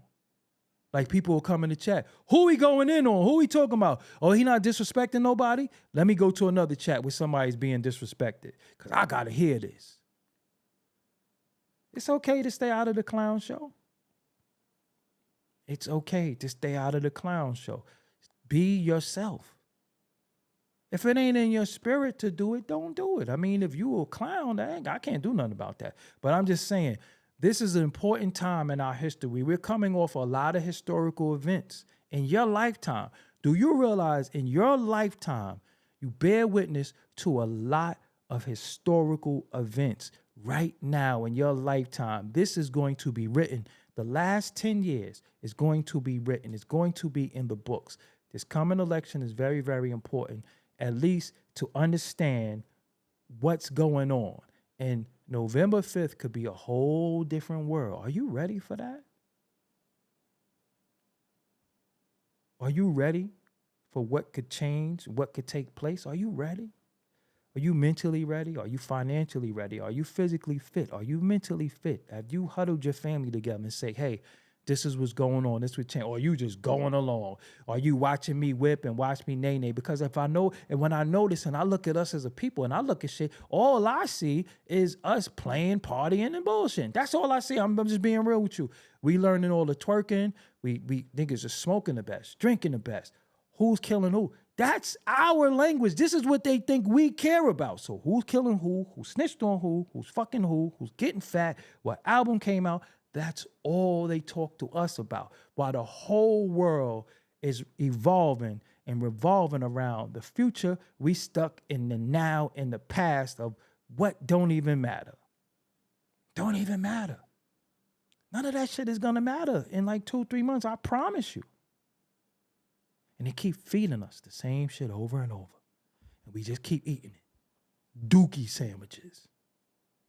Like people will come in the chat. Who he going in on? Who he talking about? Oh, he not disrespecting nobody? Let me go to another chat where somebody's being disrespected. Because I got to hear this. It's okay to stay out of the clown show. It's okay to stay out of the clown show. Be yourself. If it ain't in your spirit to do it, don't do it. I mean, if you a clown, I can't do nothing about that. But I'm just saying, this is an important time in our history. We're coming off a lot of historical events in your lifetime. Do you realize in your lifetime, you bear witness to a lot of historical events right now in your lifetime? This is going to be written. The last 10 years is going to be written. It's going to be in the books. This coming election is very, very important, at least to understand what's going on. And November 5th could be a whole different world. Are you ready for that? Are you ready for what could change, what could take place? Are you ready? Are you mentally ready? Are you financially ready? Are you physically fit? Are you mentally fit? Have you huddled your family together and say, hey, this is what's going on. This would change. Or are you just going along? Are you watching me whip and watch me nay? Because if I know, and when I notice and I look at us as a people and I look at shit, all I see is us playing, partying, and bullshitting. That's all I see. I'm just being real with you. We learning all the twerking. We niggas are smoking the best, drinking the best. Who's killing who? That's our language. This is what they think we care about. So who's killing who? Who snitched on who? Who's fucking who? Who's getting fat? What album came out? That's all they talk to us about. While the whole world is evolving and revolving around the future, we stuck in the now and the past of what don't even matter. Don't even matter. None of that shit is gonna matter in like 2-3 months, I promise you. And they keep feeding us the same shit over and over. And we just keep eating it. Dookie sandwiches.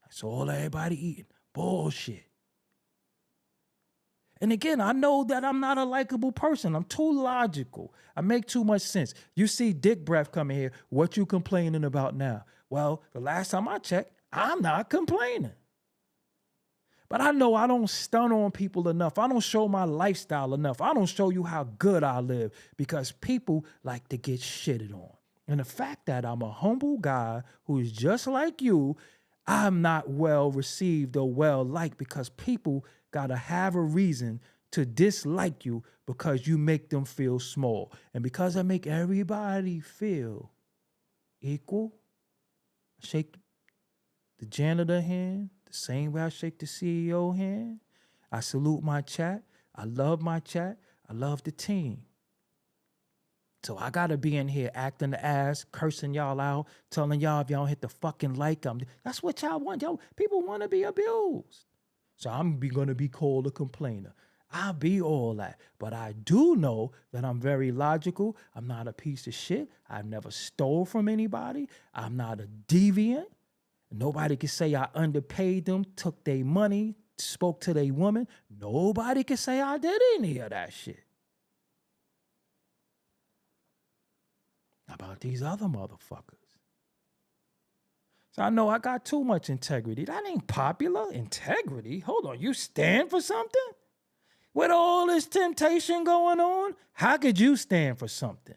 That's all everybody eating. Bullshit. And again, I know that I'm not a likable person. I'm too logical. I make too much sense. You see dick breath coming here. What you complaining about now? Well, the last time I checked, I'm not complaining. But I know I don't stun on people enough. I don't show my lifestyle enough. I don't show you how good I live because people like to get shitted on. And the fact that I'm a humble guy who is just like you, I'm not well received or well liked because people gotta have a reason to dislike you because you make them feel small. And because I make everybody feel equal, I shake the janitor hand the same way I shake the CEO hand. I salute my chat. I love my chat. I love the team. So I gotta be in here acting the ass, cursing y'all out, telling y'all if y'all don't hit the fucking like, that's what y'all want. Y'all, people want to be abused. So I'm gonna be called a complainer. I'll be all that. But I do know that I'm very logical. I'm not a piece of shit. I've never stole from anybody. I'm not a deviant. Nobody can say I underpaid them, took their money, spoke to their woman. Nobody can say I did any of that shit. How about these other motherfuckers? So I know I got too much integrity. That ain't popular. Integrity? Hold on, you stand for something? With all this temptation going on, how could you stand for something?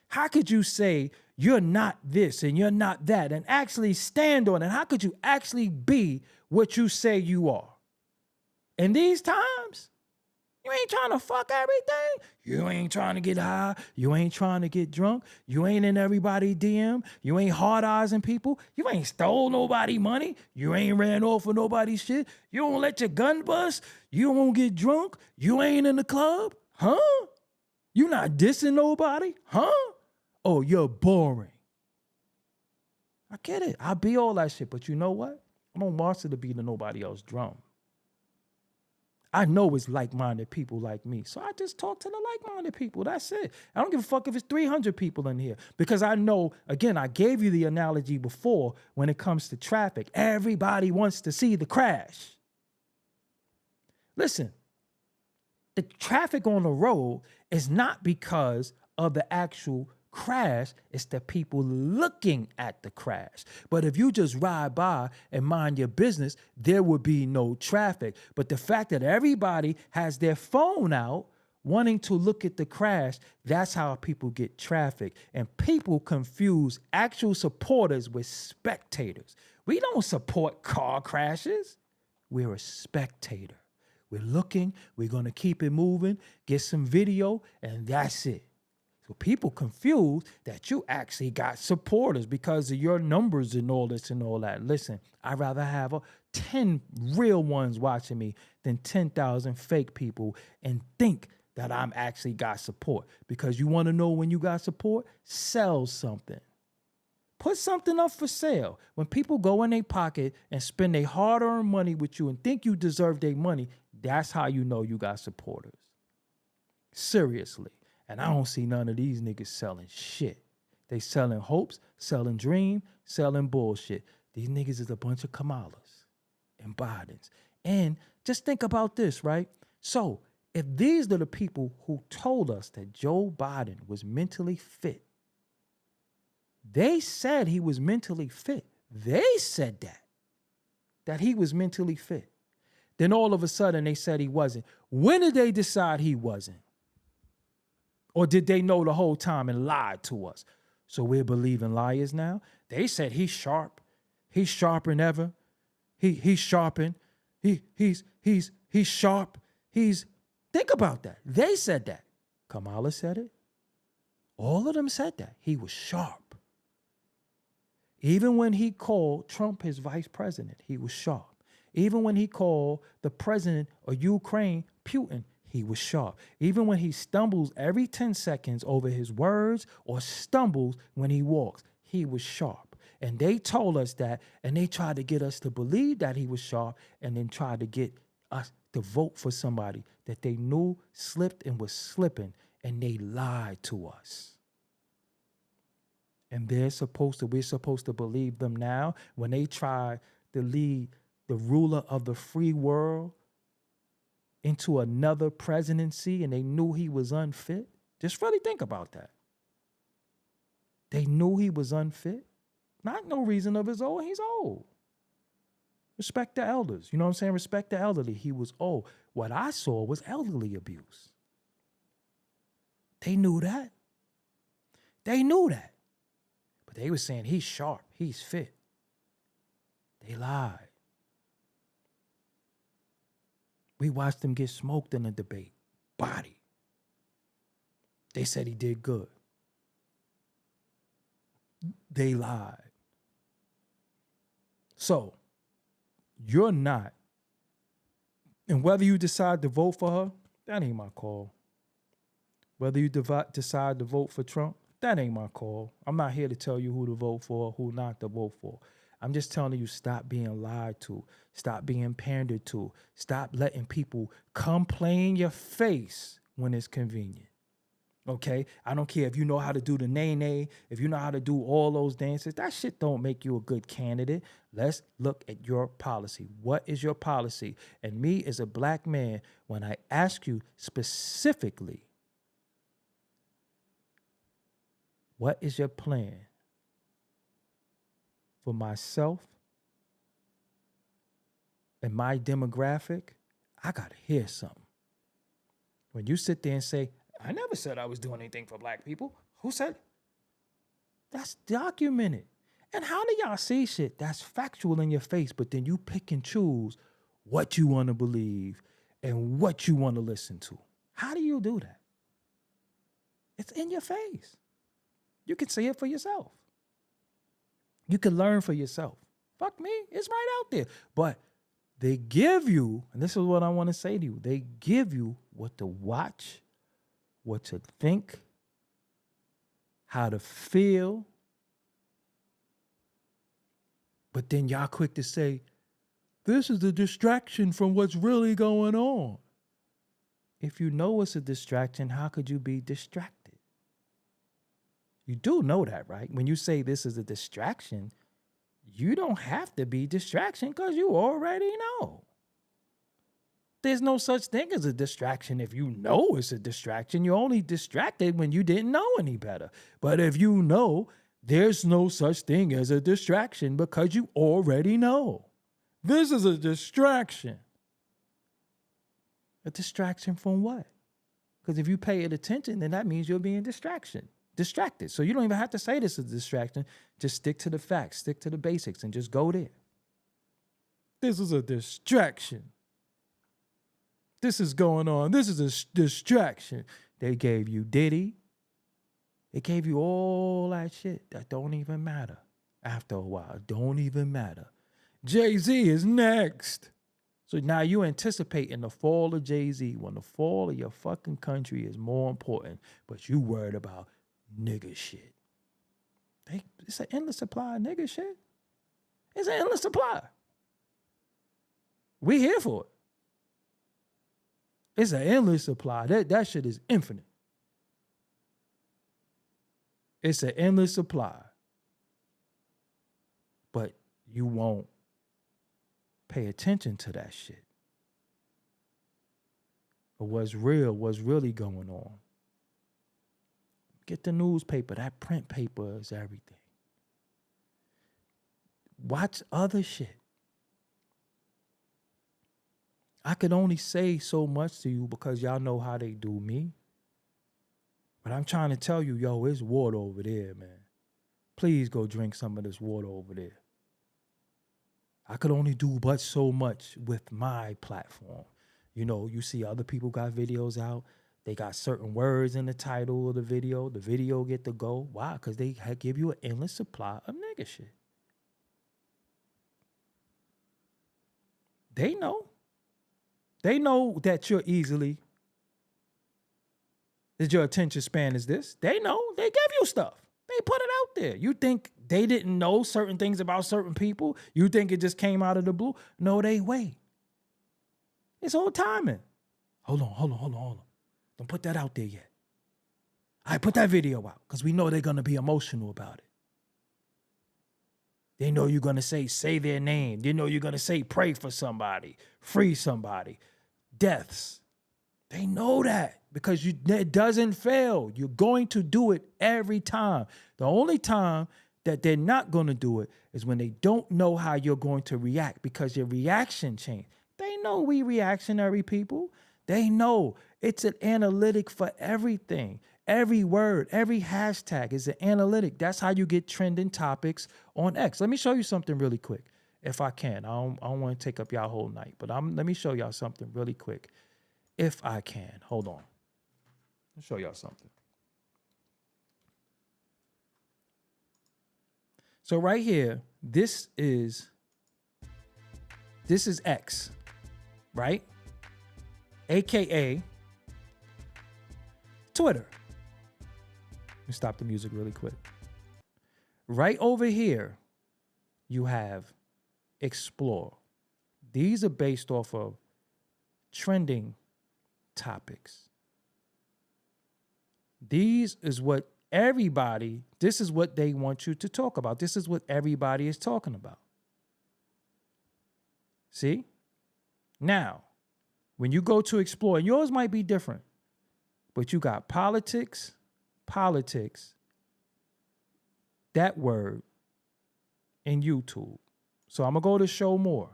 How could you say you're not this and you're not that and actually stand on it? How could you actually be what you say you are? In these times, you ain't trying to fuck everything. You ain't trying to get high. You ain't trying to get drunk. You ain't in everybody's DM. You ain't hard-eyesing people. You ain't stole nobody money. You ain't ran off for nobody's shit. You don't let your gun bust. You don't get drunk. You ain't in the club. Huh? You not dissing nobody. Huh? Oh, you're boring. I get it. I be all that shit. But you know what? I don't march to the beat of nobody else's drum. I know it's like-minded people like me. So I just talk to the like-minded people. That's it. I don't give a fuck if it's 300 people in here. Because I know, again, I gave you the analogy before when it comes to traffic. Everybody wants to see the crash. Listen, the traffic on the road is not because of the actual crash, it's the people looking at the crash. But if you just ride by and mind your business, there would be no traffic. But the fact that everybody has their phone out wanting to look at the crash, that's how people get traffic. And people confuse actual supporters with spectators. We don't support car crashes. We're a spectator. We're looking, we're going to keep it moving, get some video, and that's it. So people confused that you actually got supporters because of your numbers and all this and all that. Listen, I'd rather have 10 real ones watching me than 10,000 fake people and think that I'm actually got support. Because you want to know when you got support? Sell something. Put something up for sale. When people go in their pocket and spend their hard-earned money with you and think you deserve their money, that's how you know you got supporters. Seriously. And I don't see none of these niggas selling shit. They selling hopes, selling dream, selling bullshit. These niggas is a bunch of Kamalas and Bidens. And just think about this, right? So if these are the people who told us that Joe Biden was mentally fit, they said he was mentally fit. They said that he was mentally fit. Then all of a sudden they said he wasn't. When did they decide he wasn't? Or did they know the whole time and lied to us? So we're believing liars now? They said he's sharp. He's sharper than ever. He's sharpened. He's sharp. Think about that. They said that. Kamala said it. All of them said that. He was sharp. Even when he called Trump his vice president, he was sharp. Even when he called the president of Ukraine, Putin, he was sharp. Even when he stumbles every 10 seconds over his words or stumbles when he walks, he was sharp. And they told us that, and they tried to get us to believe that he was sharp and then tried to get us to vote for somebody that they knew slipped and was slipping, and they lied to us. And we're supposed to believe them now when they try to lead the ruler of the free world into another presidency and they knew he was unfit. Just really think about that. They knew he was unfit. Not no reason of his own. He's old. Respect the elders. You know what I'm saying? Respect the elderly. He was old. What I saw was elderly abuse. They knew that. They knew that. But they were saying he's sharp. He's fit. They lied. We watched him get smoked in a debate. Body. They said he did good. They lied. So, you're not. And whether you decide to vote for her, that ain't my call. Whether you decide to vote for Trump, that ain't my call. I'm not here to tell you who to vote for, who not to vote for. I'm just telling you, stop being lied to. Stop being pandered to. Stop letting people come play in your face when it's convenient. Okay? I don't care if you know how to do the nay-nay, if you know how to do all those dances. That shit don't make you a good candidate. Let's look at your policy. What is your policy? And me as a black man, when I ask you specifically, what is your plan for myself and my demographic? I got to hear something. When you sit there and say, I never said I was doing anything for black people. Who said? That's documented. And how do y'all see shit that's factual in your face, but then you pick and choose what you want to believe and what you want to listen to? How do you do that? It's in your face. You can see it for yourself. You can learn for yourself. Fuck me, it's right out there. But they give you, and this is what I want to say to you, they give you what to watch, what to think, how to feel. But then y'all quick to say, this is a distraction from what's really going on. If you know it's a distraction, how could you be distracted? You do know that, right? When you say this is a distraction, you don't have to be distraction because you already know. There's no such thing as a distraction if you know it's a distraction. You're only distracted when you didn't know any better. But if you know, there's no such thing as a distraction because you already know. This is a distraction. A distraction from what? Because if you pay it attention, then that means you're being distracted. So you don't even have to say this is a distraction. Just stick to the facts, stick to the basics, and just go there. This is a distraction. This is going on. This is a distraction. They gave you Diddy. They gave you all that shit that don't even matter after a while. Don't even matter. Jay-Z is next. So now you anticipating the fall of Jay-Z when the fall of your fucking country is more important, but you worried about nigga shit. It's an endless supply of nigga shit. It's an endless supply. We here for it. It's an endless supply. That shit is infinite. It's an endless supply. But you won't pay attention to that shit. Or what's real, what's really going on. Get the newspaper. That print paper is everything. Watch other shit. I could only say so much to you because y'all know how they do me. But I'm trying to tell you, yo, it's water over there, man. Please go drink some of this water over there. I could only do but so much with my platform. You know, you see other people got videos out. They got certain words in the title of the video. The video get to go. Why? Because they give you an endless supply of nigga shit. They know. They know that you're easily, that your attention span is this. They know. They give you stuff. They put it out there. You think they didn't know certain things about certain people? You think it just came out of the blue? No, they wait. It's all timing. Hold on. Don't put that out there yet. All right, put that video out because we know they're going to be emotional about it. They know you're going to say their name. They know you're going to say pray for somebody, free somebody, deaths. They know that because it doesn't fail. You're going to do it every time. The only time that they're not going to do it is when they don't know how you're going to react because your reaction changed. They know we reactionary people. They know it's an analytic for everything. Every word, every hashtag is an analytic. That's how you get trending topics on X. Let me show you something really quick, if I can. I don't want to take up y'all whole night, but let me show y'all something really quick, if I can. Hold on. I'll show y'all something. So right here, this is X, right? AKA Twitter. Let me stop the music really quick. Right over here, you have Explore. These are based off of trending topics. This is what they want you to talk about. This is what everybody is talking about. See? Now, when you go to Explore, and yours might be different, but you got politics, that word, in YouTube. So I'm going to go to show more.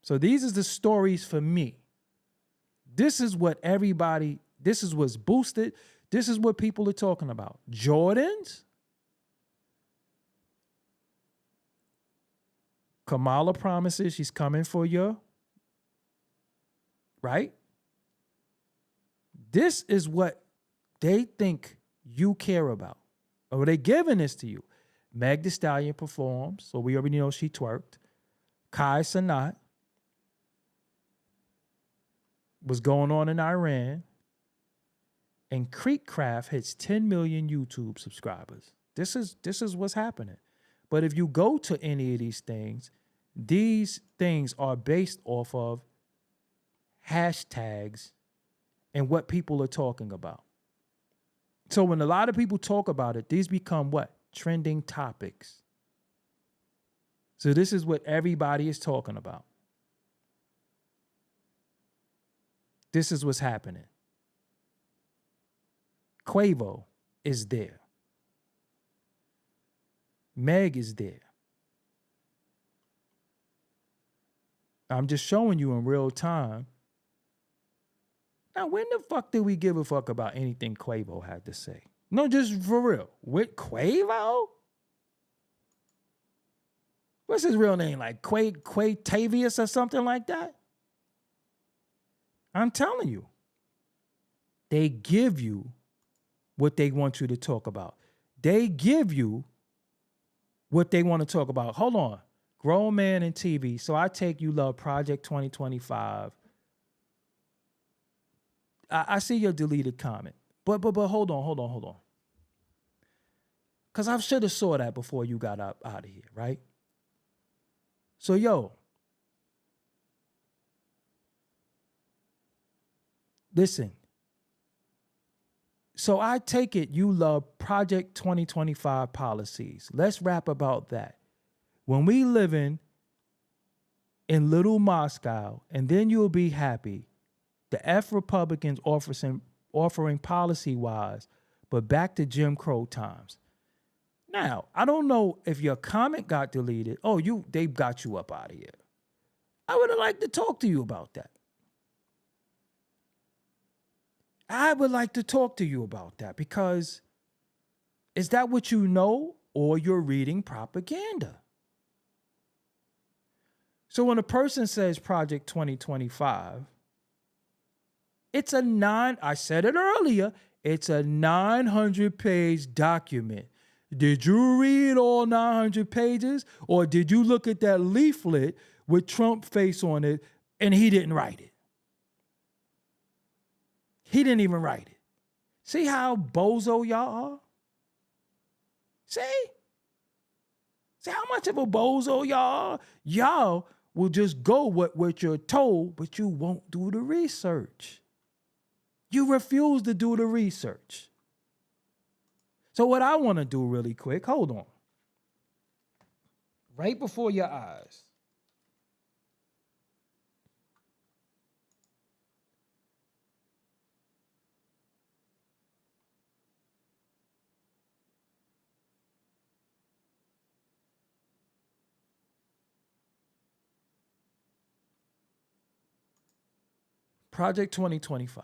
So these are the stories for me. This is what's boosted. This is what people are talking about. Jordans. Kamala promises she's coming for you. Right? This is what they think you care about. Or they giving this to you. Meg Thee Stallion performs, so we already know she twerked. Kai Cenat was going on in Iran. And Creekcraft hits 10 million YouTube subscribers. This is what's happening. But if you go to any of these things are based off of hashtags and what people are talking about. So when a lot of people talk about it, these become what? Trending topics. So this is what everybody is talking about. This is what's happening. Quavo is there. Meg is there. I'm just showing you in real time. Now, when the fuck did we give a fuck about anything Quavo had to say? No, just for real. With Quavo? What's his real name? Like Quatavius or something like that? I'm telling you. They give you what they want you to talk about. They give you what they want to talk about. Hold on. Grown man in TV. So I take you love Project 2025. I see your deleted comment. But hold on. Because I should have saw that before you got out of here, right? So, yo. Listen. So I take it you love Project 2025 policies. Let's rap about that. When we living in Little Moscow, and then you'll be happy, the F Republicans offering policy-wise, but back to Jim Crow times. Now, I don't know if your comment got deleted. Oh, they got you up out of here. I would have liked to talk to you about that. I would like to talk to you about that because is that what you know or you're reading propaganda? So when a person says Project 2025, it's I said it earlier, it's a 900-page document. Did you read all 900 pages or did you look at that leaflet with Trump face on it and he didn't write it? He didn't even write it. See how bozo y'all are? See how much of a bozo y'all are? Y'all will just go what you're told, but you won't do the research. You refuse to do the research. So what I want to do really quick, hold on. Right before your eyes. Project 2025.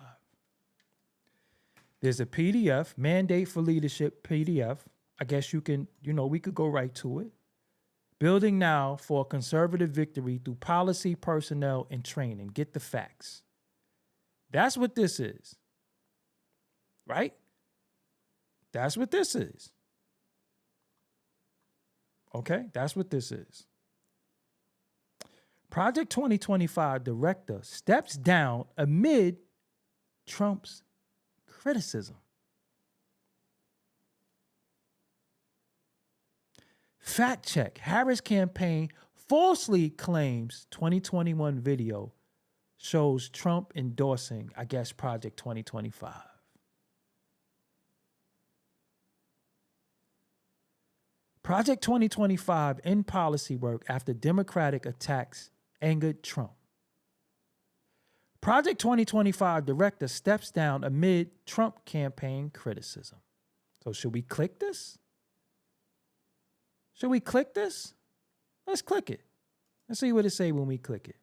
There's a PDF, Mandate for Leadership PDF. I guess you can, we could go right to it. Building now for a conservative victory through policy, personnel, and training. Get the facts. That's what this is. Right? That's what this is. Okay? That's what this is. Project 2025 director steps down amid Trump's criticism. Fact check. Harris campaign falsely claims 2021 video shows Trump endorsing, I guess, Project 2025. Project 2025 in policy work after Democratic attacks angered Trump. Project 2025 director steps down amid Trump campaign criticism. So should we click this? Should we click this? Let's click it. Let's see what it say when we click it.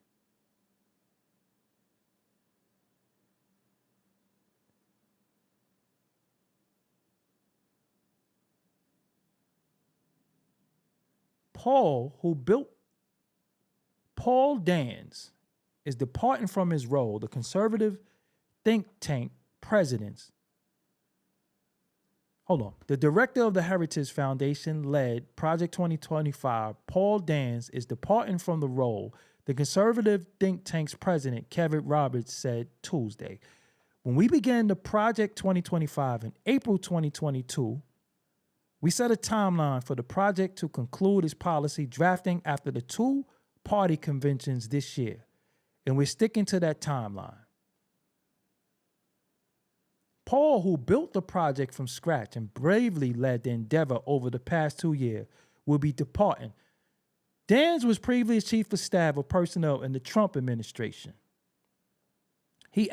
Paul Dans is departing from his role, the conservative think tank president's. Hold on. The director of the Heritage Foundation led Project 2025, Paul Dans, is departing from the role, the conservative think tank's president, Kevin Roberts, said Tuesday. When we began the Project 2025 in April 2022, we set a timeline for the project to conclude its policy drafting after the two party conventions this year, and we're sticking to that timeline. Paul, who built the project from scratch and bravely led the endeavor over the past 2 years, will be departing. Dans was previously chief of staff of personnel in the Trump administration. His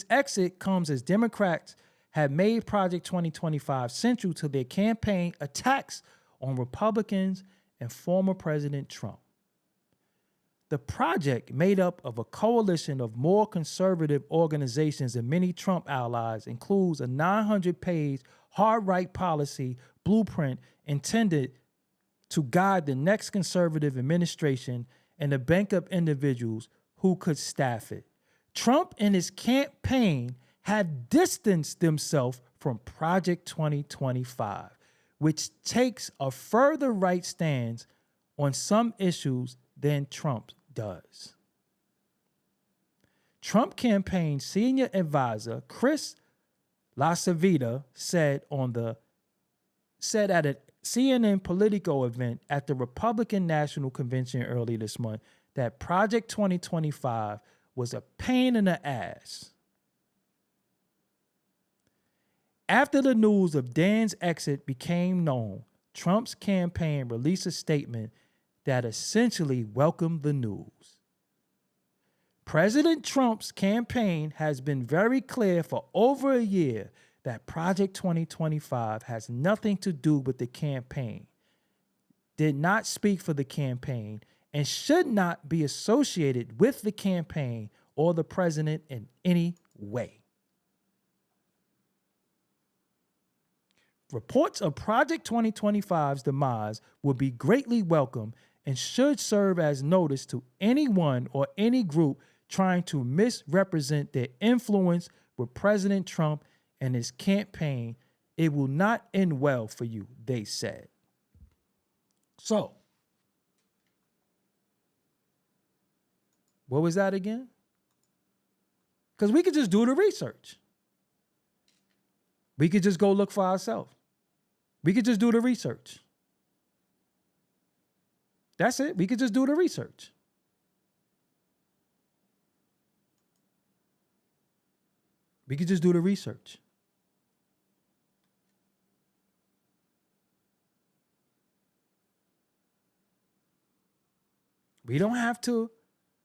exit comes as Democrats have made Project 2025 central to their campaign attacks on Republicans and former President Trump. The project, made up of a coalition of more conservative organizations and many Trump allies, includes a 900-page hard-right policy blueprint intended to guide the next conservative administration and a bank of individuals who could staff it. Trump and his campaign have distanced themselves from Project 2025, which takes a further right stance on some issues than Trump does. Trump campaign senior advisor Chris LaCivita said at a CNN Politico event at the Republican National Convention early this month that Project 2025 was a pain in the ass. After the news of Dan's exit became known, Trump's campaign released a statement that essentially welcomed the news. President Trump's campaign has been very clear for over a year that Project 2025 has nothing to do with the campaign, did not speak for the campaign, and should not be associated with the campaign or the president in any way. Reports of Project 2025's demise will be greatly welcome and should serve as notice to anyone or any group trying to misrepresent their influence with President Trump and his campaign. It will not end well for you, they said. So, what was that again? Because we could just do the research. We could just go look for ourselves. We could just do the research. That's it. We could just do the research. We could just do the research. We don't have to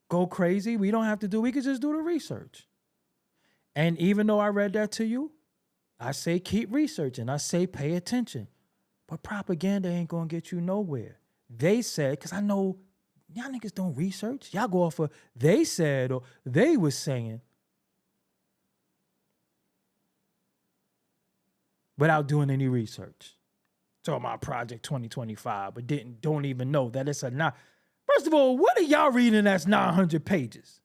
go crazy. We could just do the research. And even though I read that to you, I say keep researching. I say pay attention. But propaganda ain't gonna get you nowhere. They said, because I know y'all niggas don't research. Y'all go off of they said or they was saying without doing any research. Talking about Project 2025, but don't even know that it's a not. First of all, what are y'all reading that's 900 pages?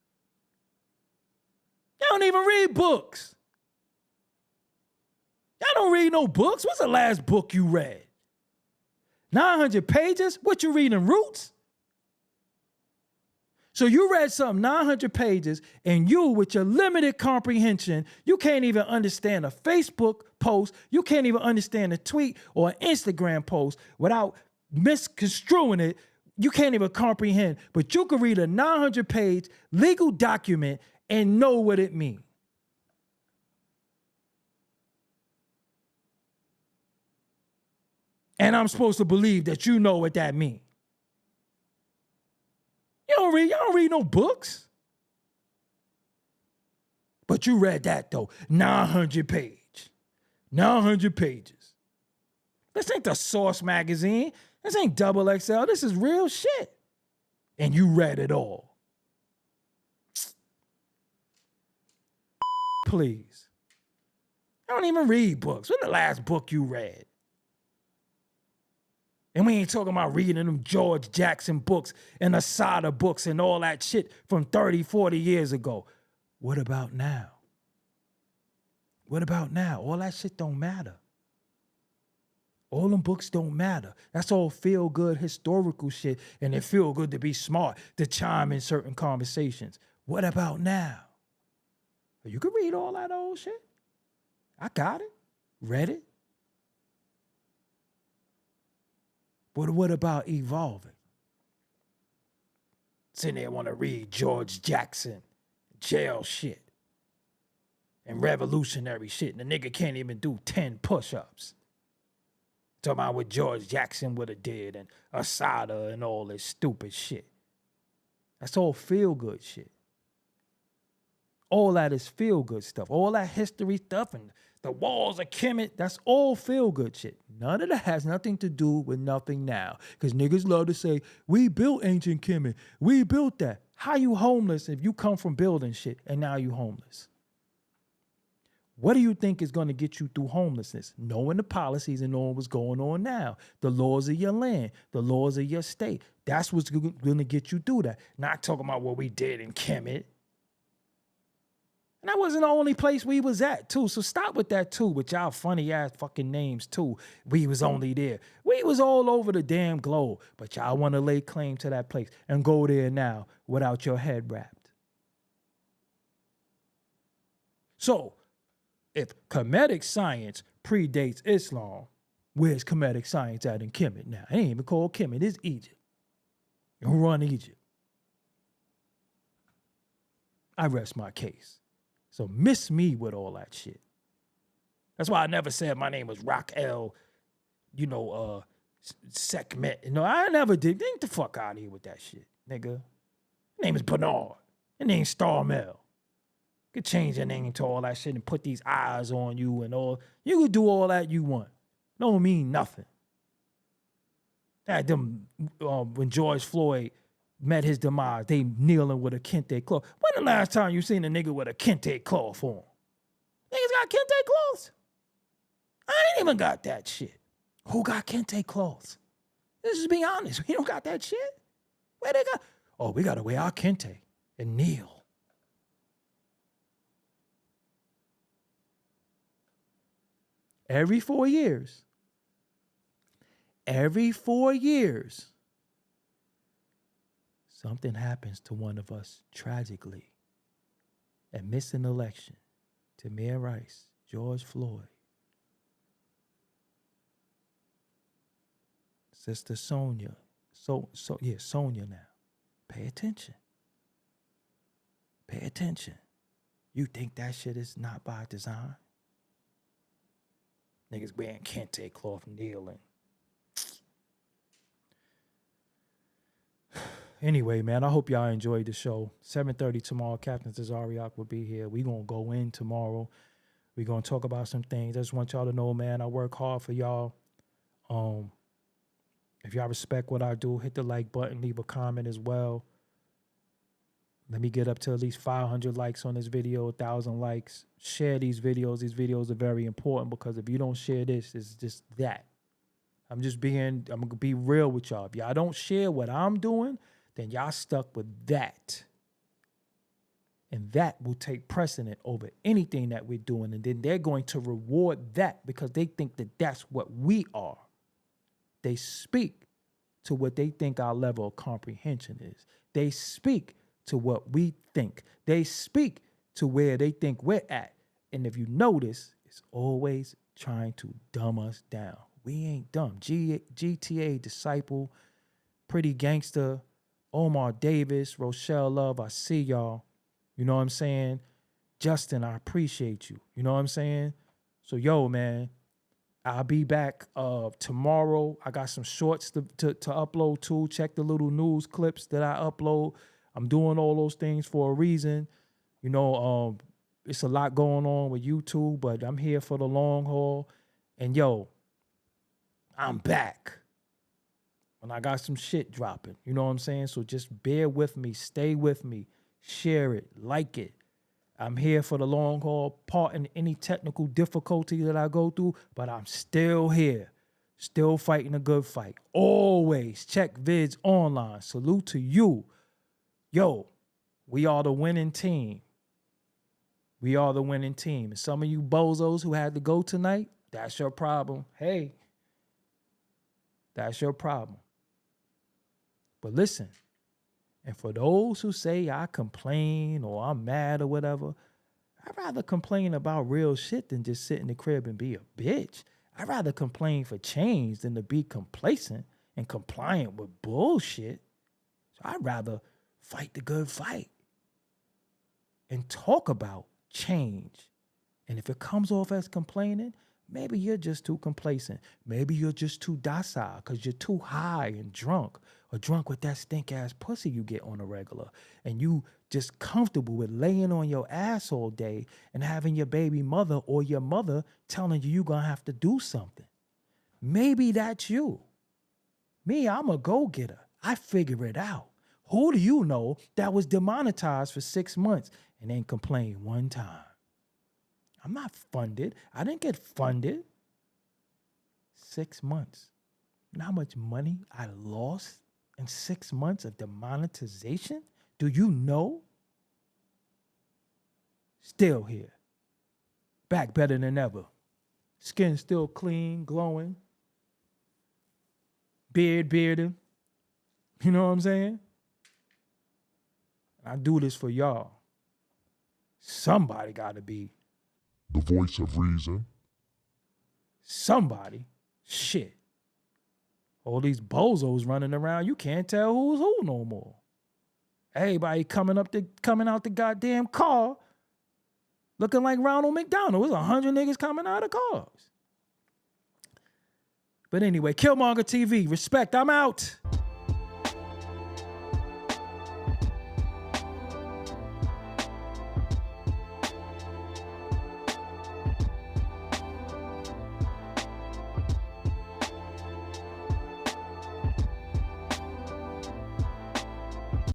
Y'all don't even read books. Y'all don't read no books. What's the last book you read? 900 pages? What you reading, Roots? So you read something 900 pages, and you, with your limited comprehension, you can't even understand a Facebook post. You can't even understand a tweet or an Instagram post without misconstruing it. You can't even comprehend, but you can read a 900-page legal document and know what it means. And I'm supposed to believe that you know what that means. Y'all don't read no books. But you read that though, 900 pages. This ain't the Source magazine. This ain't Double XL. This is real shit. And you read it all. Please. I don't even read books. What's the last book you read? And we ain't talking about reading them George Jackson books and Asada books and all that shit from 30, 40 years ago. What about now? What about now? All that shit don't matter. All them books don't matter. That's all feel-good historical shit, and it feel good to be smart, to chime in certain conversations. What about now? You can read all that old shit. I got it. Read it. But what about evolving? Sitting there want to read George Jackson, jail shit, and revolutionary shit, and the nigga can't even do 10 push-ups. Talking about what George Jackson would have did, and Asada and all this stupid shit. That's all feel-good shit. All that is feel-good stuff. All that history stuff and the walls of Kemet, that's all feel-good shit. None of that has nothing to do with nothing now. Because niggas love to say, we built ancient Kemet. We built that. How you homeless if you come from building shit and now you homeless? What do you think is going to get you through homelessness? Knowing the policies and knowing what's going on now. The laws of your land. The laws of your state. That's what's going to get you through that. Not talking about what we did in Kemet. And that wasn't the only place we was at, too. So stop with that, too, with y'all funny-ass fucking names, too. We was only there. We was all over the damn globe. But y'all want to lay claim to that place and go there now without your head wrapped. So, if Kemetic science predates Islam, where's Kemetic science at in Kemet now? It ain't even called Kemet. It's Egypt. You run Egypt. I rest my case. So miss me with all that shit. That's why I never said my name was Raquel, Sekhmet. I never did. Get the fuck out of here with that shit, nigga. Your name is Bernard. Your name's Starmel. You could change your name to all that shit and put these eyes on you and all. You could do all that you want. Don't mean nothing. When George Floyd met his demise, they kneeling with a kente cloth. When the last time you seen a nigga with a kente cloth on? Niggas got kente cloths? I ain't even got that shit. Who got kente cloths? Let's just be honest. We don't got that shit. Where they got? Oh, we got to wear our kente and kneel. Every 4 years, something happens to one of us tragically. And miss an election. Tamir Rice, George Floyd. Sister Sonia, Yeah, Sonya now. Pay attention. Pay attention. You think that shit is not by design? Niggas wearing kente cloth kneeling. Anyway, man, I hope y'all enjoyed the show. 7:30 tomorrow, Captain Tazariak will be here. We gonna go in tomorrow. We gonna talk about some things. I just want y'all to know, man, I work hard for y'all. If y'all respect what I do, hit the like button, leave a comment as well. Let me get up to at least 500 likes on this video, 1,000 likes. Share these videos. These videos are very important because if you don't share this, it's just that. I'm going to be real with y'all. If y'all don't share what I'm doing, then y'all stuck with that. And that will take precedent over anything that we're doing. And then they're going to reward that because they think that that's what we are. They speak to what they think our level of comprehension is. They speak to what we think. They speak to where they think we're at. And if you notice, it's always trying to dumb us down. We ain't dumb. GTA, Disciple, Pretty Gangster, Omar Davis, Rochelle Love, I see y'all. You know what I'm saying? Justin, I appreciate you. You know what I'm saying? So, yo, man, I'll be back tomorrow. I got some shorts to upload too. Check the little news clips that I upload. I'm doing all those things for a reason. You know, it's a lot going on with YouTube, but I'm here for the long haul. And yo, I'm back. And I got some shit dropping. You know what I'm saying? So just bear with me. Stay with me. Share it. Like it. I'm here for the long haul. Pardon any technical difficulty that I go through, but I'm still here. Still fighting a good fight. Always check vids online. Salute to you. Yo, we are the winning team. We are the winning team. And some of you bozos who had to go tonight, that's your problem. Hey, that's your problem. But listen, and for those who say I complain or I'm mad or whatever, I'd rather complain about real shit than just sit in the crib and be a bitch. I'd rather complain for change than to be complacent and compliant with bullshit. So I'd rather fight the good fight and talk about change. And if it comes off as complaining, maybe you're just too complacent. Maybe you're just too docile because you're too high and drunk, or drunk with that stink-ass pussy you get on a regular, and you just comfortable with laying on your ass all day and having your baby mother or your mother telling you you're going to have to do something. Maybe that's you. Me, I'm a go-getter. I figure it out. Who do you know that was demonetized for 6 months and ain't complained one time? I'm not funded. I didn't get funded. 6 months. You know how much money I lost in 6 months of demonetization? Do you know? Still here. Back better than ever. Skin still clean, glowing. Bearding. You know what I'm saying? I do this for y'all. Somebody got to be the voice of reason. Somebody. Shit. All these bozos running around, you can't tell who's who no more. Everybody coming out the goddamn car looking like Ronald McDonald. There's 100 niggas coming out of cars. But anyway, Killmonger TV, respect, I'm out.